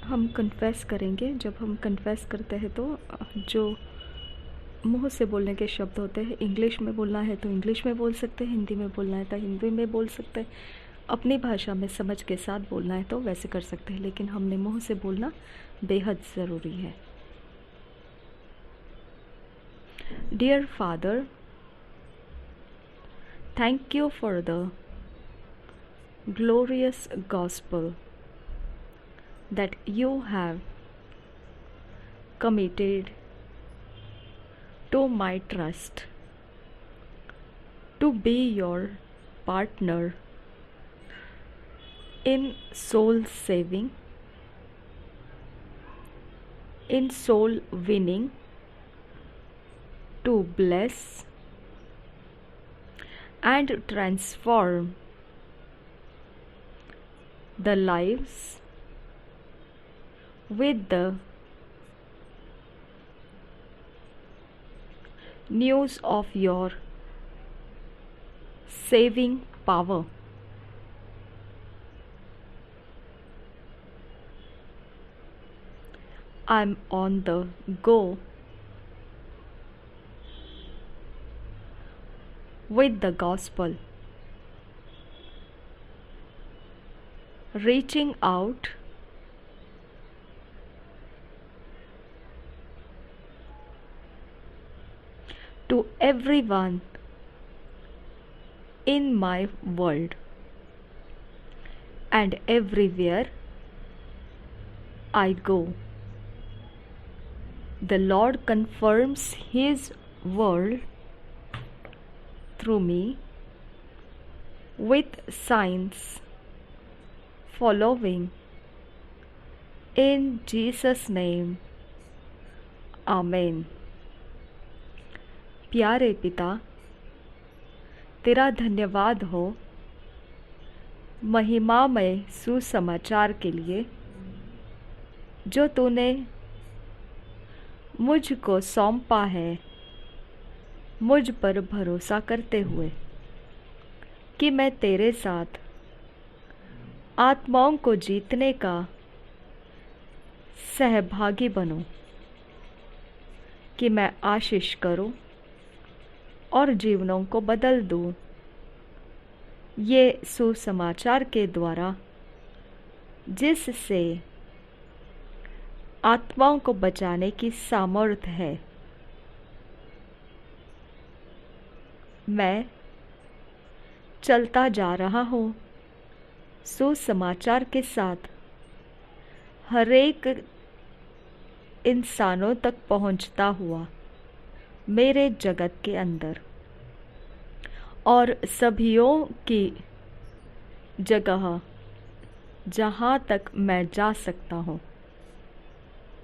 हम कन्फेस करेंगे। जब हम कन्फेस करते हैं तो जो मुंह से बोलने के शब्द होते हैं, इंग्लिश में बोलना है तो इंग्लिश में बोल सकते हैं, हिंदी में बोलना है तो हिंदी में बोल सकते हैं, अपनी भाषा में समझ के साथ बोलना है तो वैसे कर सकते हैं, लेकिन हमने मुंह से बोलना बेहद ज़रूरी है। Dear father, thank you for the glorious gospel that you have committed to my trust, to be your partner in soul saving, in soul winning, to bless and transform the lives with the news of your saving power. I'm on the go with the gospel, reaching out to everyone in my world, and everywhere I go, the Lord confirms His word through me with signs following. In Jesus' name, आमेन। प्यारे पिता, तेरा धन्यवाद हो महिमामय सुसमाचार के लिए जो तूने मुझको सौंपा है, मुझ पर भरोसा करते हुए कि मैं तेरे साथ आत्माओं को जीतने का सहभागी बनूं, कि मैं आशीष करूं और जीवनों को बदल दूं। ये सुसमाचार के द्वारा जिससे आत्माओं को बचाने की सामर्थ्य है, मैं चलता जा रहा हूँ सुसमाचार के साथ हर एक इंसानों तक पहुँचता हुआ मेरे जगत के अंदर, और सभीयों की जगह जहाँ तक मैं जा सकता हूँ,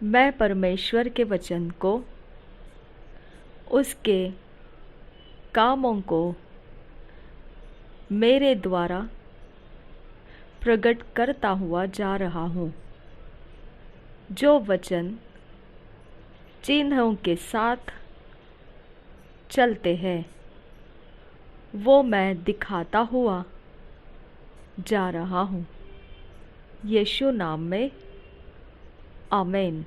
मैं परमेश्वर के वचन को, उसके कामों को मेरे द्वारा प्रकट करता हुआ जा रहा हूँ। जो वचन चिन्हों के साथ चलते हैं वो मैं दिखाता हुआ जा रहा हूँ। यीशु नाम में आमीन।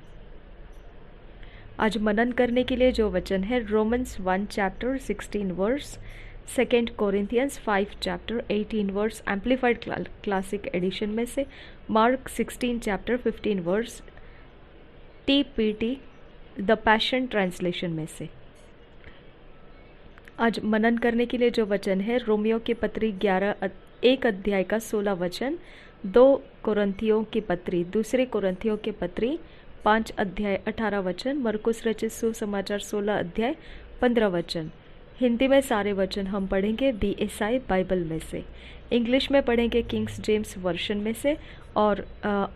आज मनन करने के लिए जो वचन है Romans 1 chapter 16 verse, 2 Corinthians 5 chapter 18 verse amplified classic edition में से, Mark 16 chapter 15 verse TPT the passion translation में से। आज मनन करने के लिए जो वचन है रोमियो की पत्री 1 अध्याय का 16 वचन, 2 कोरिन्थियों की पत्री, 2 कोरिन्थियों की पत्री 5 अध्याय 18 वचन, मरकुस रचित सुसमाचार 16 अध्याय 15 वचन। हिंदी में सारे वचन हम पढ़ेंगे BSI बाइबल में से, इंग्लिश में पढ़ेंगे किंग्स जेम्स वर्शन में से, और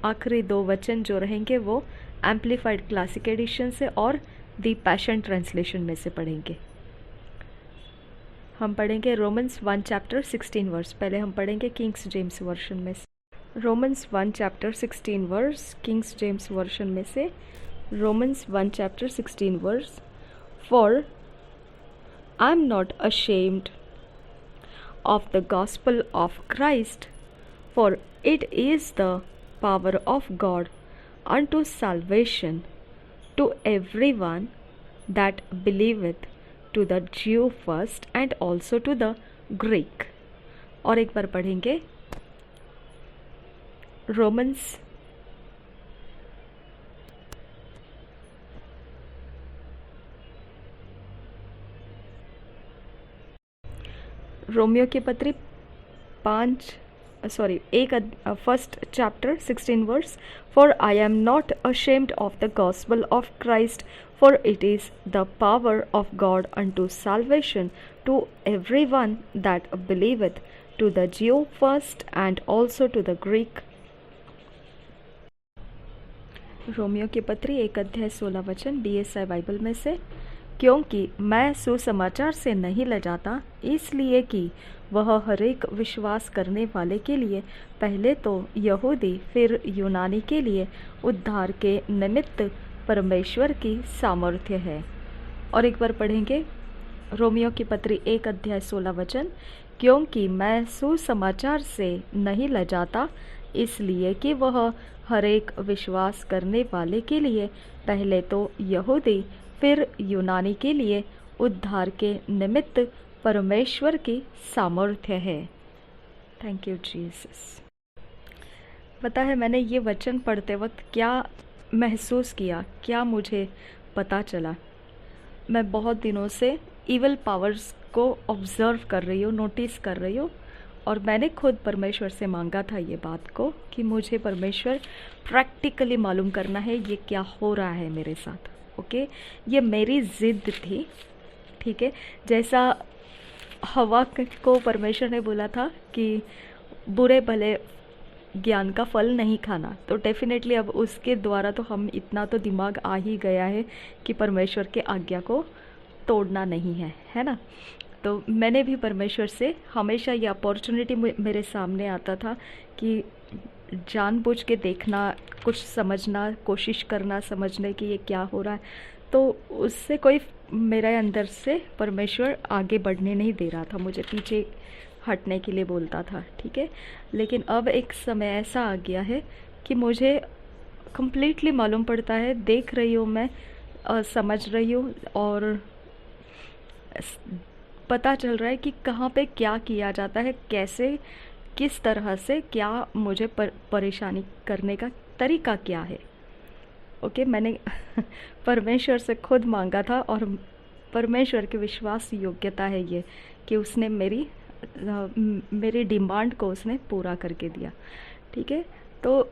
आखिरी 2 वचन जो रहेंगे वो एम्पलीफाइड क्लासिक एडिशन से और दी पैशन ट्रांसलेशन में से पढ़ेंगे। हम पढ़ेंगे रोमन्स 1 चैप्टर 16 वर्स। पहले हम पढ़ेंगे किंग्स जेम्स वर्शन में से। Romans 1 chapter 16 verse Kings James version में से। Romans 1 chapter 16 verse. For I am not ashamed of the gospel of Christ, for it is the power of God unto salvation to everyone that believeth, to the Jew first and also to the Greek. और एक बार पढ़ेंगे Romans Romeo की पत्री 1 chapter 16 verse. For I am not ashamed of the gospel of Christ, for it is the power of God unto salvation to everyone that believeth, to the Jew first and also to the Greek. Romeo की पत्री 1:16 DSI Bible में से, क्योंकि मैं सुसमाचार से नहीं लजाता, इसलिए कि वह हरेक विश्वास करने वाले के लिए पहले तो यहूदी फिर यूनानी के लिए उद्धार के निमित्त परमेश्वर की सामर्थ्य है। और एक बार पढ़ेंगे रोमियो की पत्री 1:16, क्योंकि मैं सुसमाचार से नहीं लजाता, इसलिए कि वह हरेक विश्वास करने वाले के लिए पहले तो यहूदी फिर यूनानी के लिए उद्धार के निमित्त परमेश्वर की सामर्थ्य है। Thank you Jesus. पता है मैंने ये वचन पढ़ते वक्त क्या महसूस किया, क्या मुझे पता चला। मैं बहुत दिनों से इविल पावर्स को ऑब्ज़र्व कर रही हूँ, नोटिस कर रही हूँ, और मैंने खुद परमेश्वर से मांगा था ये बात को कि मुझे परमेश्वर प्रैक्टिकली मालूम करना है ये क्या हो रहा है मेरे साथ। ओके, ये मेरी ज़िद थी, ठीक है। जैसा हवा को परमेश्वर ने बोला था कि बुरे भले ज्ञान का फल नहीं खाना, तो डेफिनेटली अब उसके द्वारा तो हम इतना तो दिमाग आ ही गया है कि परमेश्वर के आज्ञा को तोड़ना नहीं है, है ना। तो मैंने भी परमेश्वर से हमेशा ये अपॉर्चुनिटी मेरे सामने आता था कि जानबूझ के देखना, कुछ समझना, कोशिश करना समझने की ये क्या हो रहा है, तो उससे कोई मेरे अंदर से परमेश्वर आगे बढ़ने नहीं दे रहा था, मुझे पीछे हटने के लिए बोलता था, ठीक है। लेकिन अब एक समय ऐसा आ गया है कि मुझे कम्प्लीटली मालूम पड़ता है, देख रही हूँ मैं, समझ रही हूँ, और पता चल रहा है कि कहाँ पे क्या किया जाता है, कैसे, किस तरह से, क्या मुझे परेशानी करने का तरीका क्या है। ओके, मैंने परमेश्वर से खुद मांगा था, और परमेश्वर की विश्वास योग्यता है ये कि उसने मेरी डिमांड को उसने पूरा करके दिया, ठीक है। तो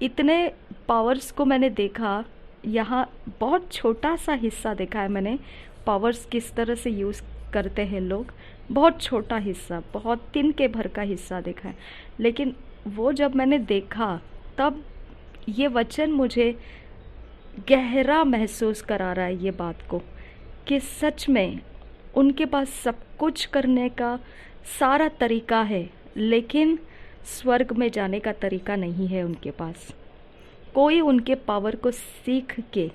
इतने पावर्स को मैंने देखा, यहाँ बहुत छोटा सा हिस्सा देखा है मैंने, पावर्स किस तरह से यूज़ करते हैं लोग, बहुत छोटा हिस्सा, बहुत तिनके भर का हिस्सा देखा है। लेकिन वो जब मैंने देखा तब ये वचन मुझे गहरा महसूस करा रहा है ये बात को, कि सच में उनके पास सब कुछ करने का सारा तरीका है, लेकिन स्वर्ग में जाने का तरीका नहीं है उनके पास। कोई उनके पावर को सीख के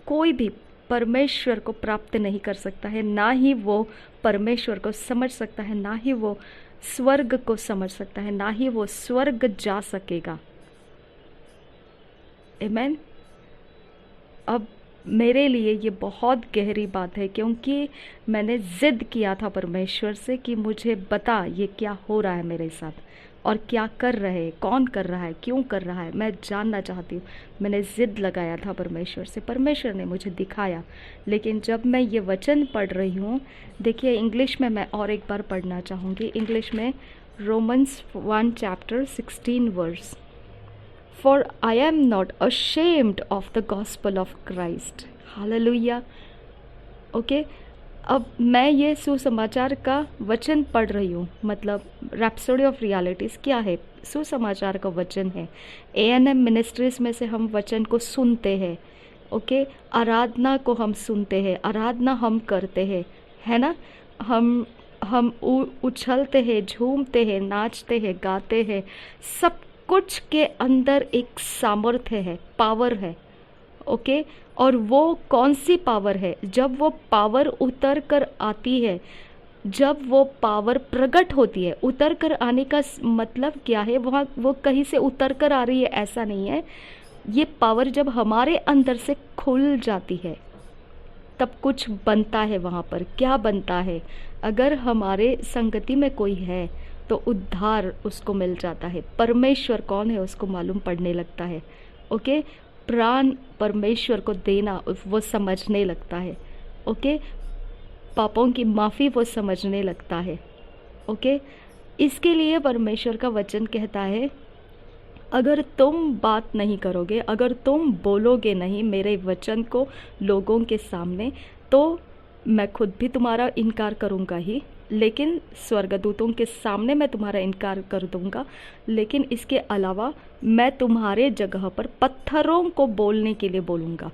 कोई भी परमेश्वर को प्राप्त नहीं कर सकता है, ना ही वो परमेश्वर को समझ सकता है, ना ही वो स्वर्ग को समझ सकता है, ना ही वो स्वर्ग जा सकेगा। आमीन। अब मेरे लिए ये बहुत गहरी बात है, क्योंकि मैंने ज़िद किया था परमेश्वर से कि मुझे बता ये क्या हो रहा है मेरे साथ, और क्या कर रहे, कौन कर रहा है, क्यों कर रहा है, मैं जानना चाहती हूँ। मैंने ज़िद लगाया था परमेश्वर से, परमेश्वर ने मुझे दिखाया। लेकिन जब मैं ये वचन पढ़ रही हूँ, देखिए इंग्लिश में मैं और एक बार पढ़ना चाहूँगी, इंग्लिश में Romans 1 chapter 16 verse. For I am not ashamed of the gospel of Christ. Hallelujah. Okay, अब मैं ये सुसमाचार का वचन पढ़ रही हूँ, मतलब रैप्सोडी ऑफ रियलिटीज़ क्या है, सुसमाचार का वचन है। ANM मिनिस्ट्रीज में से हम वचन को सुनते हैं, ओके, आराधना को हम सुनते हैं, आराधना हम करते हैं, है ना। हम उछलते हैं, झूमते हैं, नाचते हैं, गाते हैं, सब कुछ के अंदर एक सामर्थ्य है, पावर है, ओके। और वो कौन सी पावर है? जब वो पावर उतर कर आती है, जब वो पावर प्रकट होती है। उतर कर आने का मतलब क्या है? वहाँ वो कहीं से उतर कर आ रही है ऐसा नहीं है, ये पावर जब हमारे अंदर से खुल जाती है तब कुछ बनता है। वहाँ पर क्या बनता है? अगर हमारे संगति में कोई है तो उद्धार उसको मिल जाता है, परमेश्वर कौन है उसको मालूम पड़ने लगता है। ओके, प्राण परमेश्वर को देना वो समझने लगता है। ओके, पापों की माफ़ी वो समझने लगता है। ओके, इसके लिए परमेश्वर का वचन कहता है, अगर तुम बात नहीं करोगे, अगर तुम बोलोगे नहीं मेरे वचन को लोगों के सामने, तो मैं खुद भी तुम्हारा इनकार करूँगा ही, लेकिन स्वर्गदूतों के सामने मैं तुम्हारा इनकार कर दूँगा। लेकिन इसके अलावा मैं तुम्हारे जगह पर पत्थरों को बोलने के लिए बोलूँगा।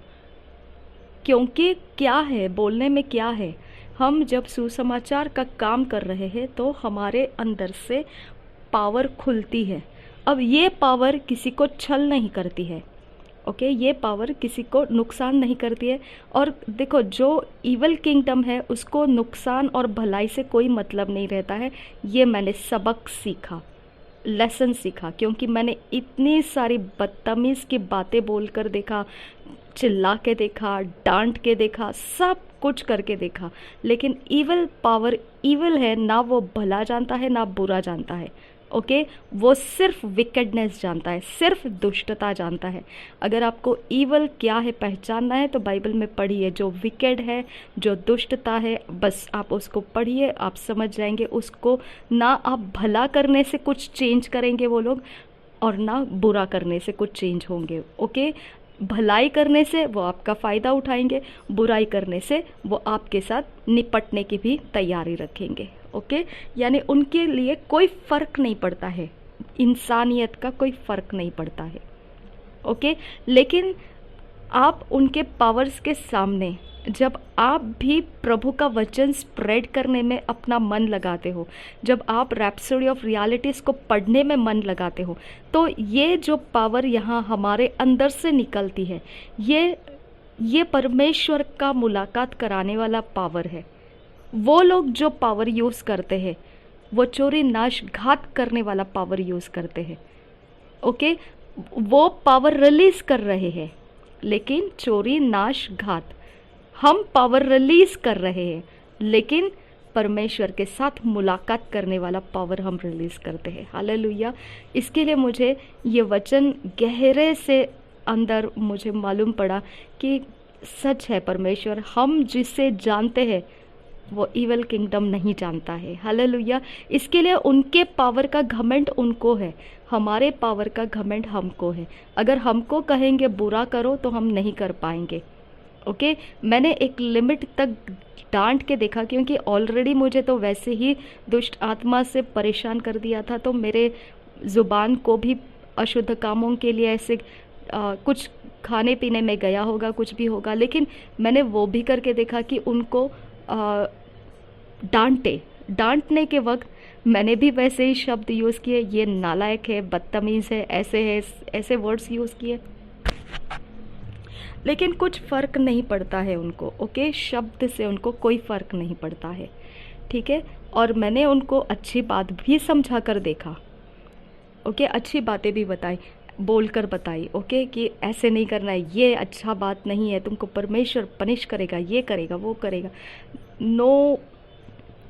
क्योंकि क्या है, बोलने में क्या है? हम जब सुसमाचार का काम कर रहे हैं तो हमारे अंदर से पावर खुलती है। अब ये पावर किसी को छल नहीं करती है। ओके, ये पावर किसी को नुकसान नहीं करती है। और देखो, जो इवल किंगडम है उसको नुकसान और भलाई से कोई मतलब नहीं रहता है। ये मैंने सबक सीखा, लेसन सीखा, क्योंकि मैंने इतनी सारी बदतमीज़ की बातें बोलकर देखा, चिल्ला के देखा, डांट के देखा, सब कुछ करके देखा। लेकिन इवल पावर इवल है ना, वो भला जानता है ना बुरा जानता है। ओके, वो सिर्फ विकेडनेस जानता है, सिर्फ दुष्टता जानता है। अगर आपको ईवल क्या है पहचानना है तो बाइबल में पढ़िए, जो विकेड है, जो दुष्टता है, बस आप उसको पढ़िए, आप समझ जाएंगे। उसको ना आप भला करने से कुछ चेंज करेंगे वो लोग, और ना बुरा करने से कुछ चेंज होंगे। ओके, भलाई करने से वो आपका फ़ायदा उठाएंगे, बुराई करने से वो आपके साथ निपटने की भी तैयारी रखेंगे। ओके, यानी उनके लिए कोई फ़र्क नहीं पड़ता है, इंसानियत का कोई फ़र्क नहीं पड़ता है। ओके, लेकिन आप उनके पावर्स के सामने जब आप भी प्रभु का वचन स्प्रेड करने में अपना मन लगाते हो, जब आप रैप्सोडी ऑफ रियलिटीज़ को पढ़ने में मन लगाते हो, तो ये जो पावर यहाँ हमारे अंदर से निकलती है, ये परमेश्वर का मुलाकात कराने वाला पावर है। वो लोग जो पावर यूज़ करते हैं वो चोरी नाश घात करने वाला पावर यूज़ करते हैं। ओके, वो पावर रिलीज़ कर रहे हैं, लेकिन चोरी नाश घात हम पावर रिलीज़ कर रहे हैं, लेकिन परमेश्वर के साथ मुलाकात करने वाला पावर हम रिलीज़ करते हैं। हालेलुया। इसके लिए मुझे ये वचन गहरे से अंदर मुझे मालूम पड़ा कि सच है, परमेश्वर हम जिसे जानते हैं वो इवल किंगडम नहीं जानता है। हालेलुया। इसके लिए उनके पावर का घमंड उनको है, हमारे पावर का घमंड हमको है। अगर हमको कहेंगे बुरा करो तो हम नहीं कर पाएंगे। ओके, मैंने एक लिमिट तक डांट के देखा, क्योंकि ऑलरेडी मुझे तो वैसे ही दुष्ट आत्मा से परेशान कर दिया था, तो मेरे ज़ुबान को भी अशुद्ध कामों के लिए ऐसे कुछ खाने पीने में गया होगा, कुछ भी होगा। लेकिन मैंने वो भी करके देखा कि उनको डांटने के वक्त मैंने भी वैसे ही शब्द यूज़ किए, ये नालायक है, बदतमीज़ है, ऐसे वर्ड्स यूज़ किए, लेकिन कुछ फ़र्क नहीं पड़ता है उनको। ओके, शब्द से उनको कोई फ़र्क नहीं पड़ता है। ठीक है, और मैंने उनको अच्छी बात भी समझा कर देखा। ओके, अच्छी बातें भी बताई, बोलकर बताई। ओके, कि ऐसे नहीं करना है, ये अच्छा बात नहीं है, तुमको परमेश्वर पनिश करेगा, ये करेगा, वो करेगा। नो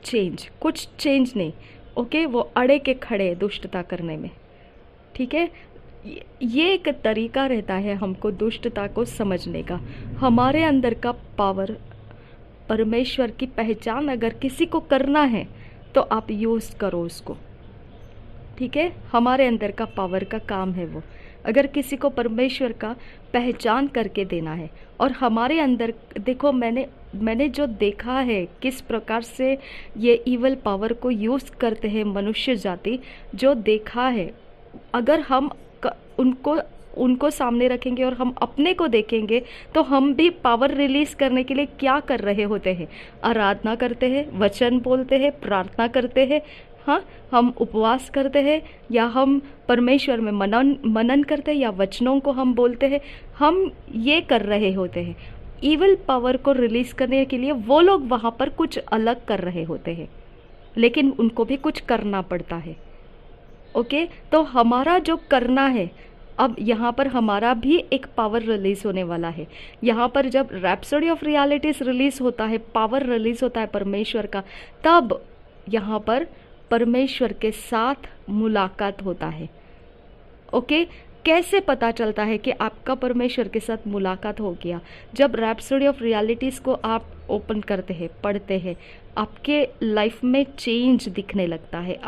चेंज, कुछ चेंज नहीं। ओके, वो अड़े के खड़े दुष्टता करने में। ठीक है, ये एक तरीका रहता है हमको दुष्टता को समझने का। हमारे अंदर का पावर, परमेश्वर की पहचान अगर किसी को करना है तो आप यूज़ करो उसको। ठीक है, हमारे अंदर का पावर का काम है वो। अगर किसी को परमेश्वर का पहचान करके देना है, और हमारे अंदर देखो, मैंने जो देखा है किस प्रकार से ये इवल पावर को यूज़ करते हैं मनुष्य जाति, जो देखा है, अगर हम उनको सामने रखेंगे और हम अपने को देखेंगे तो हम भी पावर रिलीज़ करने के लिए क्या कर रहे होते हैं? आराधना करते हैं, वचन बोलते हैं, प्रार्थना करते हैं, हाँ, हम उपवास करते हैं, या हम परमेश्वर में मनन करते हैं, या वचनों को हम बोलते हैं। हम ये कर रहे होते हैं। ईवल पावर को रिलीज़ करने के लिए वो लोग वहाँ पर कुछ अलग कर रहे होते हैं, लेकिन उनको भी कुछ करना पड़ता है। ओके, तो हमारा जो करना है, अब यहाँ पर हमारा भी एक पावर रिलीज होने वाला है। यहाँ पर जब रैप्सोडी ऑफ रियलिटीज रिलीज होता है, पावर रिलीज होता है परमेश्वर का, तब यहाँ पर परमेश्वर के साथ मुलाकात होता है। ओके, कैसे पता चलता है कि आपका परमेश्वर के साथ मुलाकात हो गया? जब रैप्सोडी ऑफ रियलिटीज़ को आप ओपन करते हैं, पढ़ते हैं, आपके लाइफ में चेंज दिखने लगता है,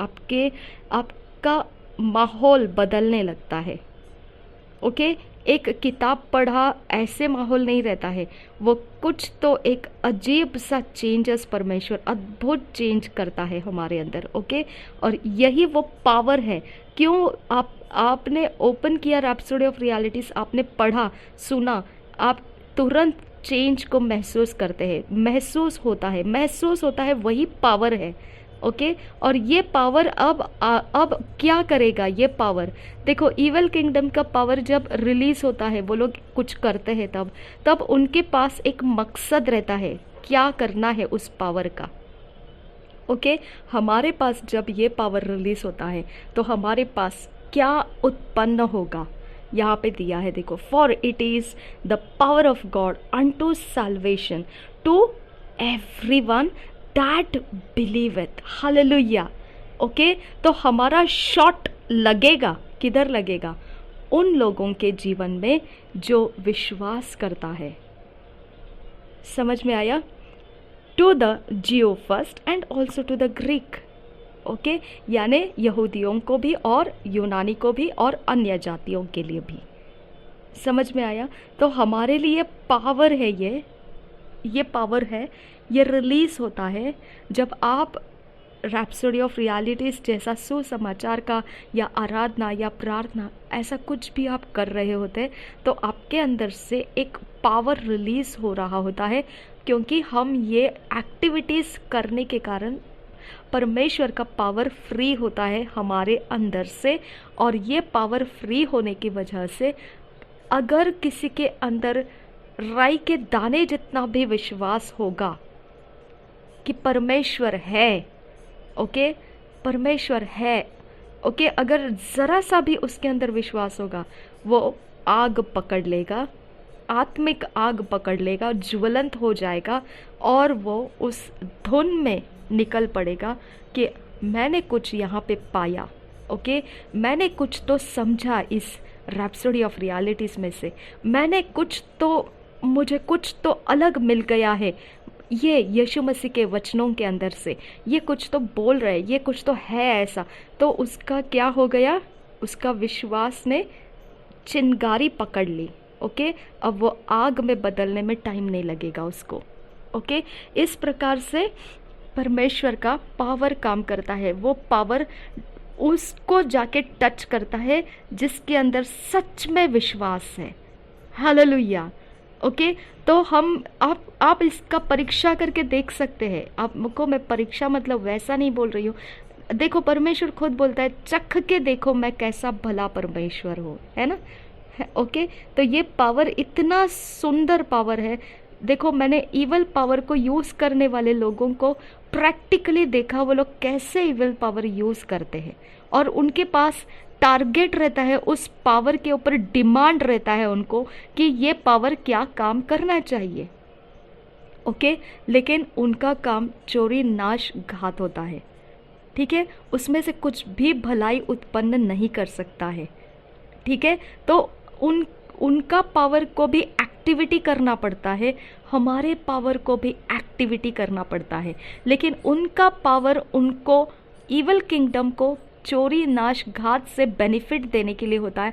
आपका माहौल बदलने लगता है। ओके, एक किताब पढ़ा ऐसे माहौल नहीं रहता है, वो कुछ तो एक अजीब सा चेंजेस परमेश्वर अद्भुत चेंज करता है हमारे अंदर। ओके, और यही वो पावर है। क्यों? आपने ओपन किया रैप्सोडी ऑफ रियलिटीज़, आपने पढ़ा, सुना, आप तुरंत चेंज को महसूस करते हैं, महसूस होता है, वही पावर है। ओके, और ये पावर अब क्या करेगा? ये पावर देखो, इवल किंगडम का पावर जब रिलीज होता है, वो लोग कुछ करते हैं, तब उनके पास एक मकसद रहता है, क्या करना है उस पावर का। ओके, हमारे पास जब ये पावर रिलीज होता है तो हमारे पास क्या उत्पन्न होगा? यहाँ पे दिया है, देखो, for it is the power of God unto salvation to everyone that believeth. Hallelujah. Okay, तो हमारा शॉट लगेगा, किधर लगेगा? उन लोगों के जीवन में जो विश्वास करता है। समझ में आया? To the Jew first and also to the Greek. Okay, यानी यहूदियों को भी और यूनानी को भी और अन्य जातियों के लिए भी। समझ में आया? तो हमारे लिए पावर है, ये पावर है, ये रिलीज होता है जब आप रैप्सोडी ऑफ रियलिटीज़ जैसा सुसमाचार का या आराधना या प्रार्थना ऐसा कुछ भी आप कर रहे होते, तो आपके अंदर से एक पावर रिलीज हो रहा होता है, क्योंकि हम ये एक्टिविटीज़ करने के कारण परमेश्वर का पावर फ्री होता है हमारे अंदर से। और ये पावर फ्री होने की वजह से अगर किसी के अंदर राई के दाने जितना भी विश्वास होगा कि परमेश्वर है, ओके, परमेश्वर है, ओके, अगर ज़रा सा भी उसके अंदर विश्वास होगा, वो आग पकड़ लेगा, आत्मिक आग पकड़ लेगा, ज्वलंत हो जाएगा, और वो उस धुन में निकल पड़ेगा कि मैंने कुछ यहाँ पे पाया। ओके, मैंने कुछ तो समझा इस रैप्सोडी ऑफ रियलिटीज़ में से, मुझे कुछ तो अलग मिल गया है ये यीशु मसीह के वचनों के अंदर से, ये कुछ तो बोल रहे, ये कुछ तो है ऐसा। तो उसका क्या हो गया? उसका विश्वास ने चिंगारी पकड़ ली। ओके, अब वो आग में बदलने में टाइम नहीं लगेगा उसको। ओके, इस प्रकार से परमेश्वर का पावर काम करता है। वो पावर उसको जाके टच करता है जिसके अंदर सच में विश्वास है। हालेलुया। ओके, तो आप इसका परीक्षा करके देख सकते हैं। आपको मैं परीक्षा मतलब वैसा नहीं बोल रही हूँ। देखो, परमेश्वर खुद बोलता है, चख के देखो मैं कैसा भला परमेश्वर हूँ, है ना? ओके, तो ये पावर इतना सुंदर पावर है। देखो, मैंने इवल पावर को यूज़ करने वाले लोगों को प्रैक्टिकली देखा, वो लोग कैसे इवल पावर यूज़ करते हैं, और उनके पास टारगेट रहता है, उस पावर के ऊपर डिमांड रहता है उनको कि ये पावर क्या काम करना चाहिए। ओके, लेकिन उनका काम चोरी नाश घात होता है। ठीक है, उसमें से कुछ भी भलाई उत्पन्न नहीं कर सकता है। ठीक है, तो उनका पावर को भी एक्टिविटी करना पड़ता है, हमारे पावर को भी एक्टिविटी करना पड़ता है। लेकिन उनका पावर उनको इवल किंगडम को चोरी नाश घात से बेनिफिट देने के लिए होता है,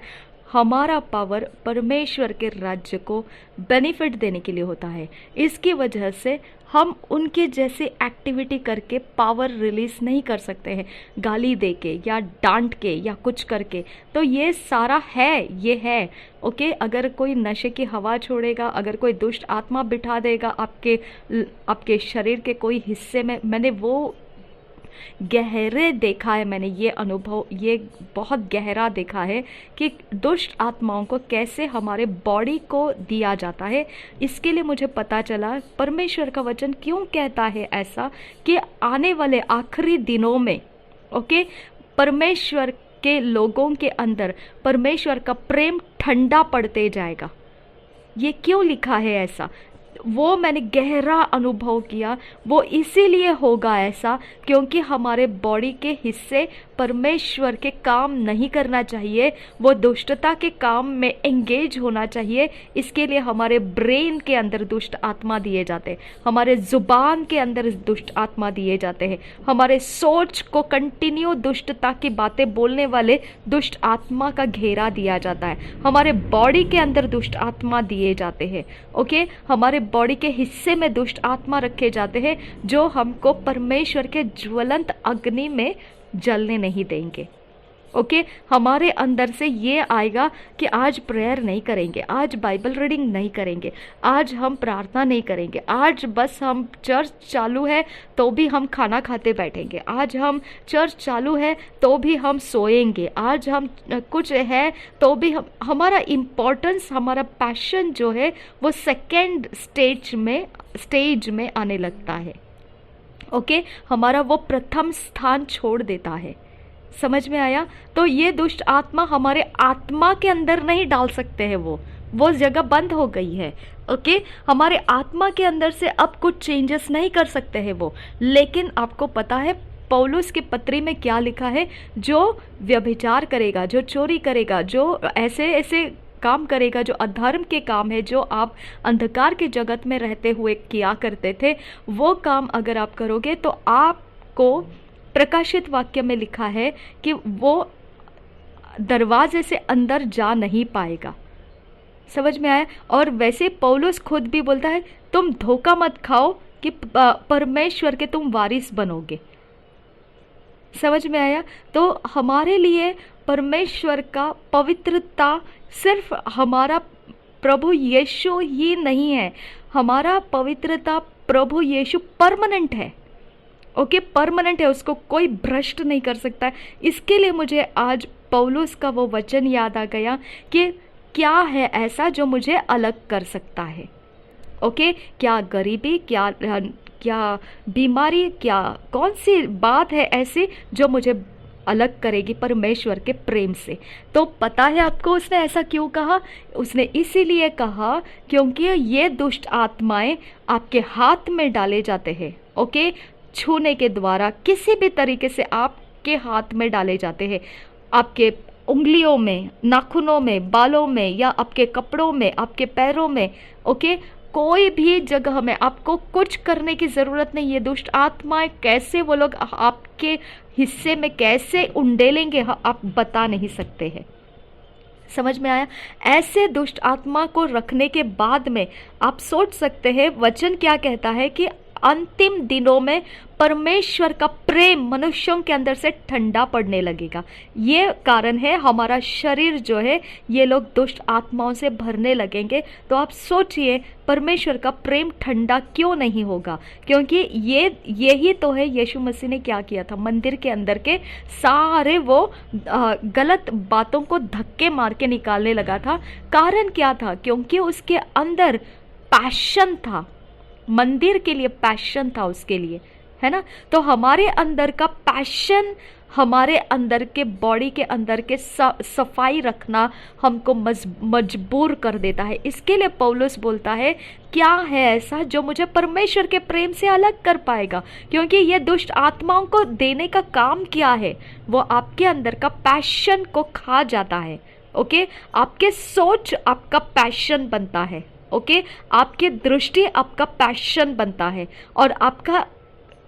हमारा पावर परमेश्वर के राज्य को बेनिफिट देने के लिए होता है। इसकी वजह से हम उनके जैसे एक्टिविटी करके पावर रिलीज नहीं कर सकते हैं, गाली दे के या डांट के या कुछ करके। तो ये सारा है, ये है। ओके, अगर कोई नशे की हवा छोड़ेगा, अगर कोई दुष्ट आत्मा बिठा देगा आपके शरीर के कोई हिस्से में, मैंने वो गहरे देखा है, मैंने ये अनुभव ये बहुत गहरा देखा है कि दुष्ट आत्माओं को कैसे हमारे बॉडी को दिया जाता है। इसके लिए मुझे पता चला परमेश्वर का वचन क्यों कहता है ऐसा, कि आने वाले आखिरी दिनों में, ओके, परमेश्वर के लोगों के अंदर परमेश्वर का प्रेम ठंडा पड़ते जाएगा। ये क्यों लिखा है ऐसा? वो मैंने गहरा अनुभव किया। वो इसीलिए होगा ऐसा क्योंकि हमारे बॉडी के हिस्से परमेश्वर के काम नहीं करना चाहिए, वो दुष्टता के काम में एंगेज होना चाहिए। इसके लिए हमारे ब्रेन के अंदर दुष्ट आत्मा दिए जाते हैं, हमारे जुबान के अंदर दुष्ट आत्मा दिए जाते हैं, हमारे सोच को कंटिन्यू दुष्टता की बातें बोलने वाले दुष्ट आत्मा का घेरा दिया जाता है, हमारे बॉडी के अंदर दुष्ट आत्मा दिए जाते हैं। ओके, हमारे बॉडी के हिस्से में दुष्ट आत्मा रखे जाते हैं जो हमको परमेश्वर के ज्वलंत अग्नि में जलने नहीं देंगे। ओके, हमारे अंदर से ये आएगा कि आज प्रेयर नहीं करेंगे, आज बाइबल रीडिंग नहीं करेंगे, आज हम प्रार्थना नहीं करेंगे, आज बस हम चर्च चालू है तो भी हम खाना खाते बैठेंगे, आज हम चर्च चालू है तो भी हम सोएंगे, आज हम कुछ है तो भी हमारा इम्पोर्टेंस, हमारा पैशन जो है वो सेकेंड स्टेज में आने लगता है। ओके, हमारा वो प्रथम स्थान छोड़ देता है। समझ में आया? तो ये दुष्ट आत्मा हमारे आत्मा के अंदर नहीं डाल सकते हैं, वो जगह बंद हो गई है। ओके, हमारे आत्मा के अंदर से अब कुछ चेंजेस नहीं कर सकते हैं वो। लेकिन आपको पता है पौलुस की पत्री में क्या लिखा है? जो व्यभिचार करेगा, जो चोरी करेगा, जो ऐसे काम करेगा, जो अधर्म के काम है, जो आप अंधकार के जगत में रहते हुए किया करते थे, वो काम अगर आप करोगे तो आपको प्रकाशित वाक्य में लिखा है कि वो दरवाजे से अंदर जा नहीं पाएगा। समझ में आया? और वैसे पौलुस खुद भी बोलता है तुम धोखा मत खाओ कि परमेश्वर के तुम वारिस बनोगे। समझ में आया? तो हमारे लिए परमेश्वर का पवित्रता सिर्फ हमारा प्रभु यीशु ही नहीं है, हमारा पवित्रता प्रभु यीशु परमानेंट है। ओके, परमानेंट है, उसको कोई भ्रष्ट नहीं कर सकता है। इसके लिए मुझे आज पौलुस का वो वचन याद आ गया कि क्या है ऐसा जो मुझे अलग कर सकता है। ओके, क्या गरीबी, क्या बीमारी, क्या कौन सी बात है ऐसी जो मुझे अलग करेगी परमेश्वर के प्रेम से? तो पता है आपको उसने ऐसा क्यों कहा? उसने इसीलिए कहा क्योंकि ये दुष्ट आत्माएं आपके हाथ में डाले जाते हैं। ओके, छूने के द्वारा किसी भी तरीके से आपके हाथ में डाले जाते हैं, आपके उंगलियों में, नाखूनों में, बालों में, या आपके कपड़ों में, आपके पैरों में। ओके, कोई भी जगह में आपको कुछ करने की ज़रूरत नहीं। ये दुष्ट आत्माएं कैसे वो लोग आपके हिस्से में कैसे उंडेलेंगे आप बता नहीं सकते हैं। समझ में आया? ऐसे दुष्ट आत्मा को रखने के बाद में आप सोच सकते हैं वचन क्या कहता है कि अंतिम दिनों में परमेश्वर का प्रेम मनुष्यों के अंदर से ठंडा पड़ने लगेगा। ये कारण है हमारा शरीर जो है ये लोग दुष्ट आत्माओं से भरने लगेंगे। तो आप सोचिए परमेश्वर का प्रेम ठंडा क्यों नहीं होगा? क्योंकि यही तो है यीशु मसीह ने क्या किया था, मंदिर के अंदर के सारे वो गलत बातों को धक्के मार के निकालने लगा था। कारण क्या था? क्योंकि उसके अंदर पैशन था, मंदिर के लिए पैशन था उसके लिए, है ना? तो हमारे अंदर का पैशन हमारे अंदर के बॉडी के अंदर के सफाई रखना हमको मजबूर कर देता है। इसके लिए पौलुस बोलता है क्या है ऐसा जो मुझे परमेश्वर के प्रेम से अलग कर पाएगा? क्योंकि ये दुष्ट आत्माओं को देने का काम क्या है? वो आपके अंदर का पैशन को खा जाता है। ओके, आपके सोच आपका पैशन बनता है। ओके, आपकी दृष्टि आपका पैशन बनता है और आपका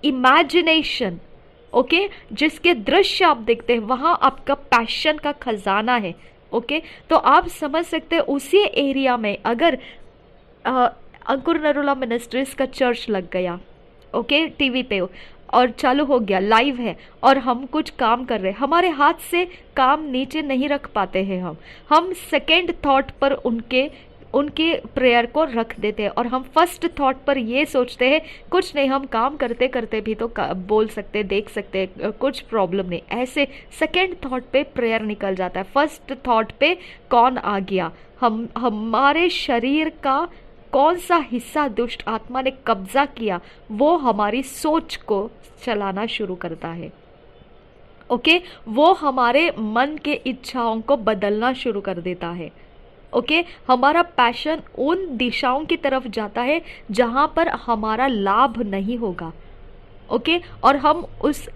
इमेजिनेशन, ओके, जिसके दृश्य आप देखते हैं वहाँ आपका पैशन का खजाना है। ओके, तो आप समझ सकते हैं उसी एरिया में अगर अंकुर नरूला मिनिस्ट्रीज का चर्च लग गया, ओके, टीवी पे और चालू हो गया, लाइव है और हम कुछ काम कर रहे हैं, हमारे हाथ से काम नीचे नहीं रख पाते हैं, हम सेकेंड थॉट पर उनके प्रेयर को रख देते हैं और हम फर्स्ट थॉट पर ये सोचते हैं कुछ नहीं, हम काम करते करते भी तो बोल सकते, देख सकते, कुछ प्रॉब्लम नहीं। ऐसे सेकेंड थॉट पे प्रेयर निकल जाता है। फर्स्ट थॉट पे कौन आ गया? हमारे शरीर का कौन सा हिस्सा दुष्ट आत्मा ने कब्जा किया, वो हमारी सोच को चलाना शुरू करता है। ओके, वो हमारे मन के इच्छाओं को बदलना शुरू कर देता है। ओके, हमारा पैशन उन दिशाओं की तरफ जाता है जहां पर हमारा लाभ नहीं होगा। ओके, और हम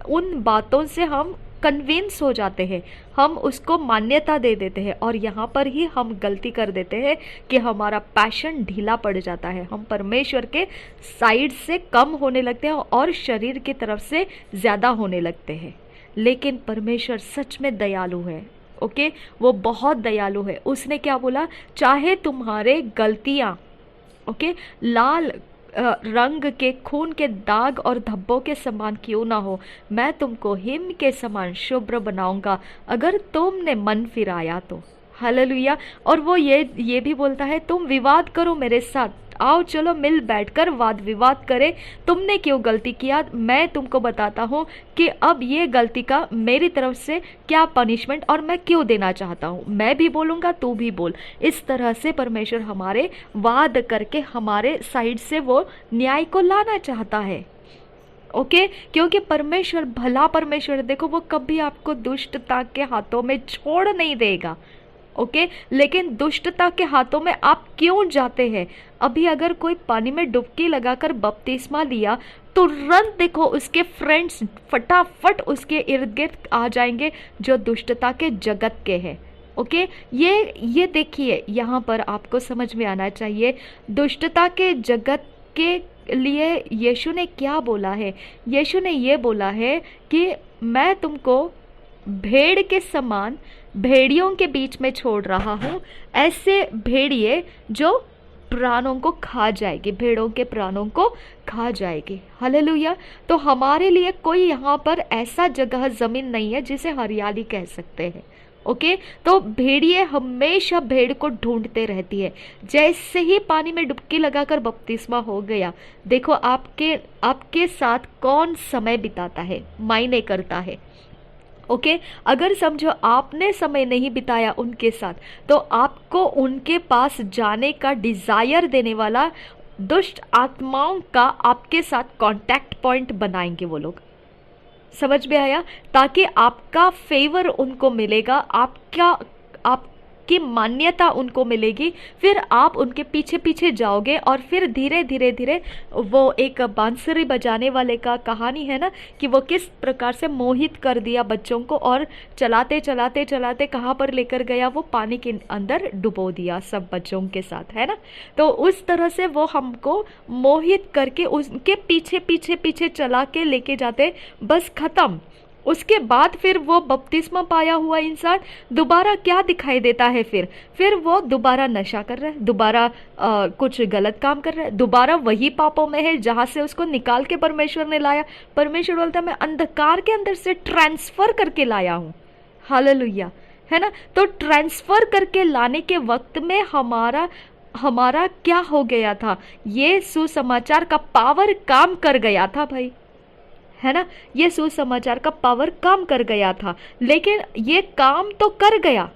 उन बातों से हम कन्विंस हो जाते हैं, हम उसको मान्यता दे देते हैं, और यहाँ पर ही हम गलती कर देते हैं कि हमारा पैशन ढीला पड़ जाता है। हम परमेश्वर के साइड से कम होने लगते हैं और शरीर की तरफ से ज़्यादा होने लगते हैं। लेकिन परमेश्वर सच में दयालु है। ओके, वो बहुत दयालु है। उसने क्या बोला, चाहे तुम्हारे गलतियाँ ओके लाल रंग के खून के दाग और धब्बों के समान क्यों ना हो, मैं तुमको हिम के समान शुभ्र बनाऊंगा अगर तुमने मन फिराया तो। हालेलुया। और वो ये भी बोलता है, तुम विवाद करो मेरे साथ, आओ चलो मिल बैठकर वाद विवाद करें। तुमने क्यों गलती किया, मैं तुमको बताता हूँ कि अब ये गलती का मेरी तरफ से क्या पनिशमेंट और मैं क्यों देना चाहता हूँ। मैं भी बोलूँगा, तू भी बोल। इस तरह से परमेश्वर हमारे वाद करके हमारे साइड से वो न्याय को लाना चाहता है। ओके, क्योंकि परमेश्वर भला परमेश्वर, देखो वो कभी आपको दुष्टता के हाथों में छोड़ नहीं देगा। ओके, लेकिन दुष्टता के हाथों में आप क्यों जाते हैं। अभी अगर कोई पानी में डुबकी लगाकर बपतिस्मा लिया, तुरंत देखो उसके फ्रेंड्स फटाफट उसके इर्द गिर्द आ जाएंगे जो दुष्टता के जगत के हैं। ओके, ये देखिए, यहाँ पर आपको समझ में आना चाहिए दुष्टता के जगत के लिए यीशु ने क्या बोला है। यीशु ने ये बोला है कि मैं तुमको भेड़ के समान भेड़ियों के बीच में छोड़ रहा हूँ, ऐसे भेड़िए जो प्राणों को खा जाएगी, भेड़ों के प्राणों को खा जाएगी। हालेलुया। तो हमारे लिए कोई यहाँ पर ऐसा जगह जमीन नहीं है जिसे हरियाली कह सकते हैं। ओके, तो भेड़िए हमेशा भेड़ को ढूंढते रहती है। जैसे ही पानी में डुबकी लगाकर बपतिस्मा हो गया, देखो आपके साथ कौन समय बिताता है मायने करता है। ओके, अगर समझो आपने समय नहीं बिताया उनके साथ, तो आपको उनके पास जाने का डिजायर देने वाला दुष्ट आत्माओं का आपके साथ कांटेक्ट पॉइंट बनाएंगे वो लोग। समझ में आया? ताकि आपका फेवर उनको मिलेगा, आपकी मान्यता उनको मिलेगी, फिर आप उनके पीछे पीछे जाओगे और फिर धीरे धीरे धीरे वो एक बांसुरी बजाने वाले का कहानी है ना, कि वो किस प्रकार से मोहित कर दिया बच्चों को और चलाते चलाते चलाते कहाँ पर लेकर गया, वो पानी के अंदर डुबो दिया सब बच्चों के साथ, है ना। तो उस तरह से वो हमको मोहित करके उनके पीछे पीछे पीछे चला के लेके जाते, बस खत्म। उसके बाद फिर वो बपतिस्मा पाया हुआ इंसान दोबारा क्या दिखाई देता है, फिर वो दोबारा नशा कर रहा है, दोबारा कुछ गलत काम कर रहा है, दोबारा वही पापों में है जहां से उसको निकाल के परमेश्वर ने लाया। परमेश्वर बोलता है मैं अंधकार के अंदर से ट्रांसफर करके लाया हूँ। हालेलुया, है ना। तो ट्रांसफर करके लाने के वक्त में हमारा क्या हो गया था, ये सुसमाचार का पावर काम कर गया था भाई, है ना। ये सुसमाचार का पावर काम कर गया था, लेकिन ये काम तो कर गया।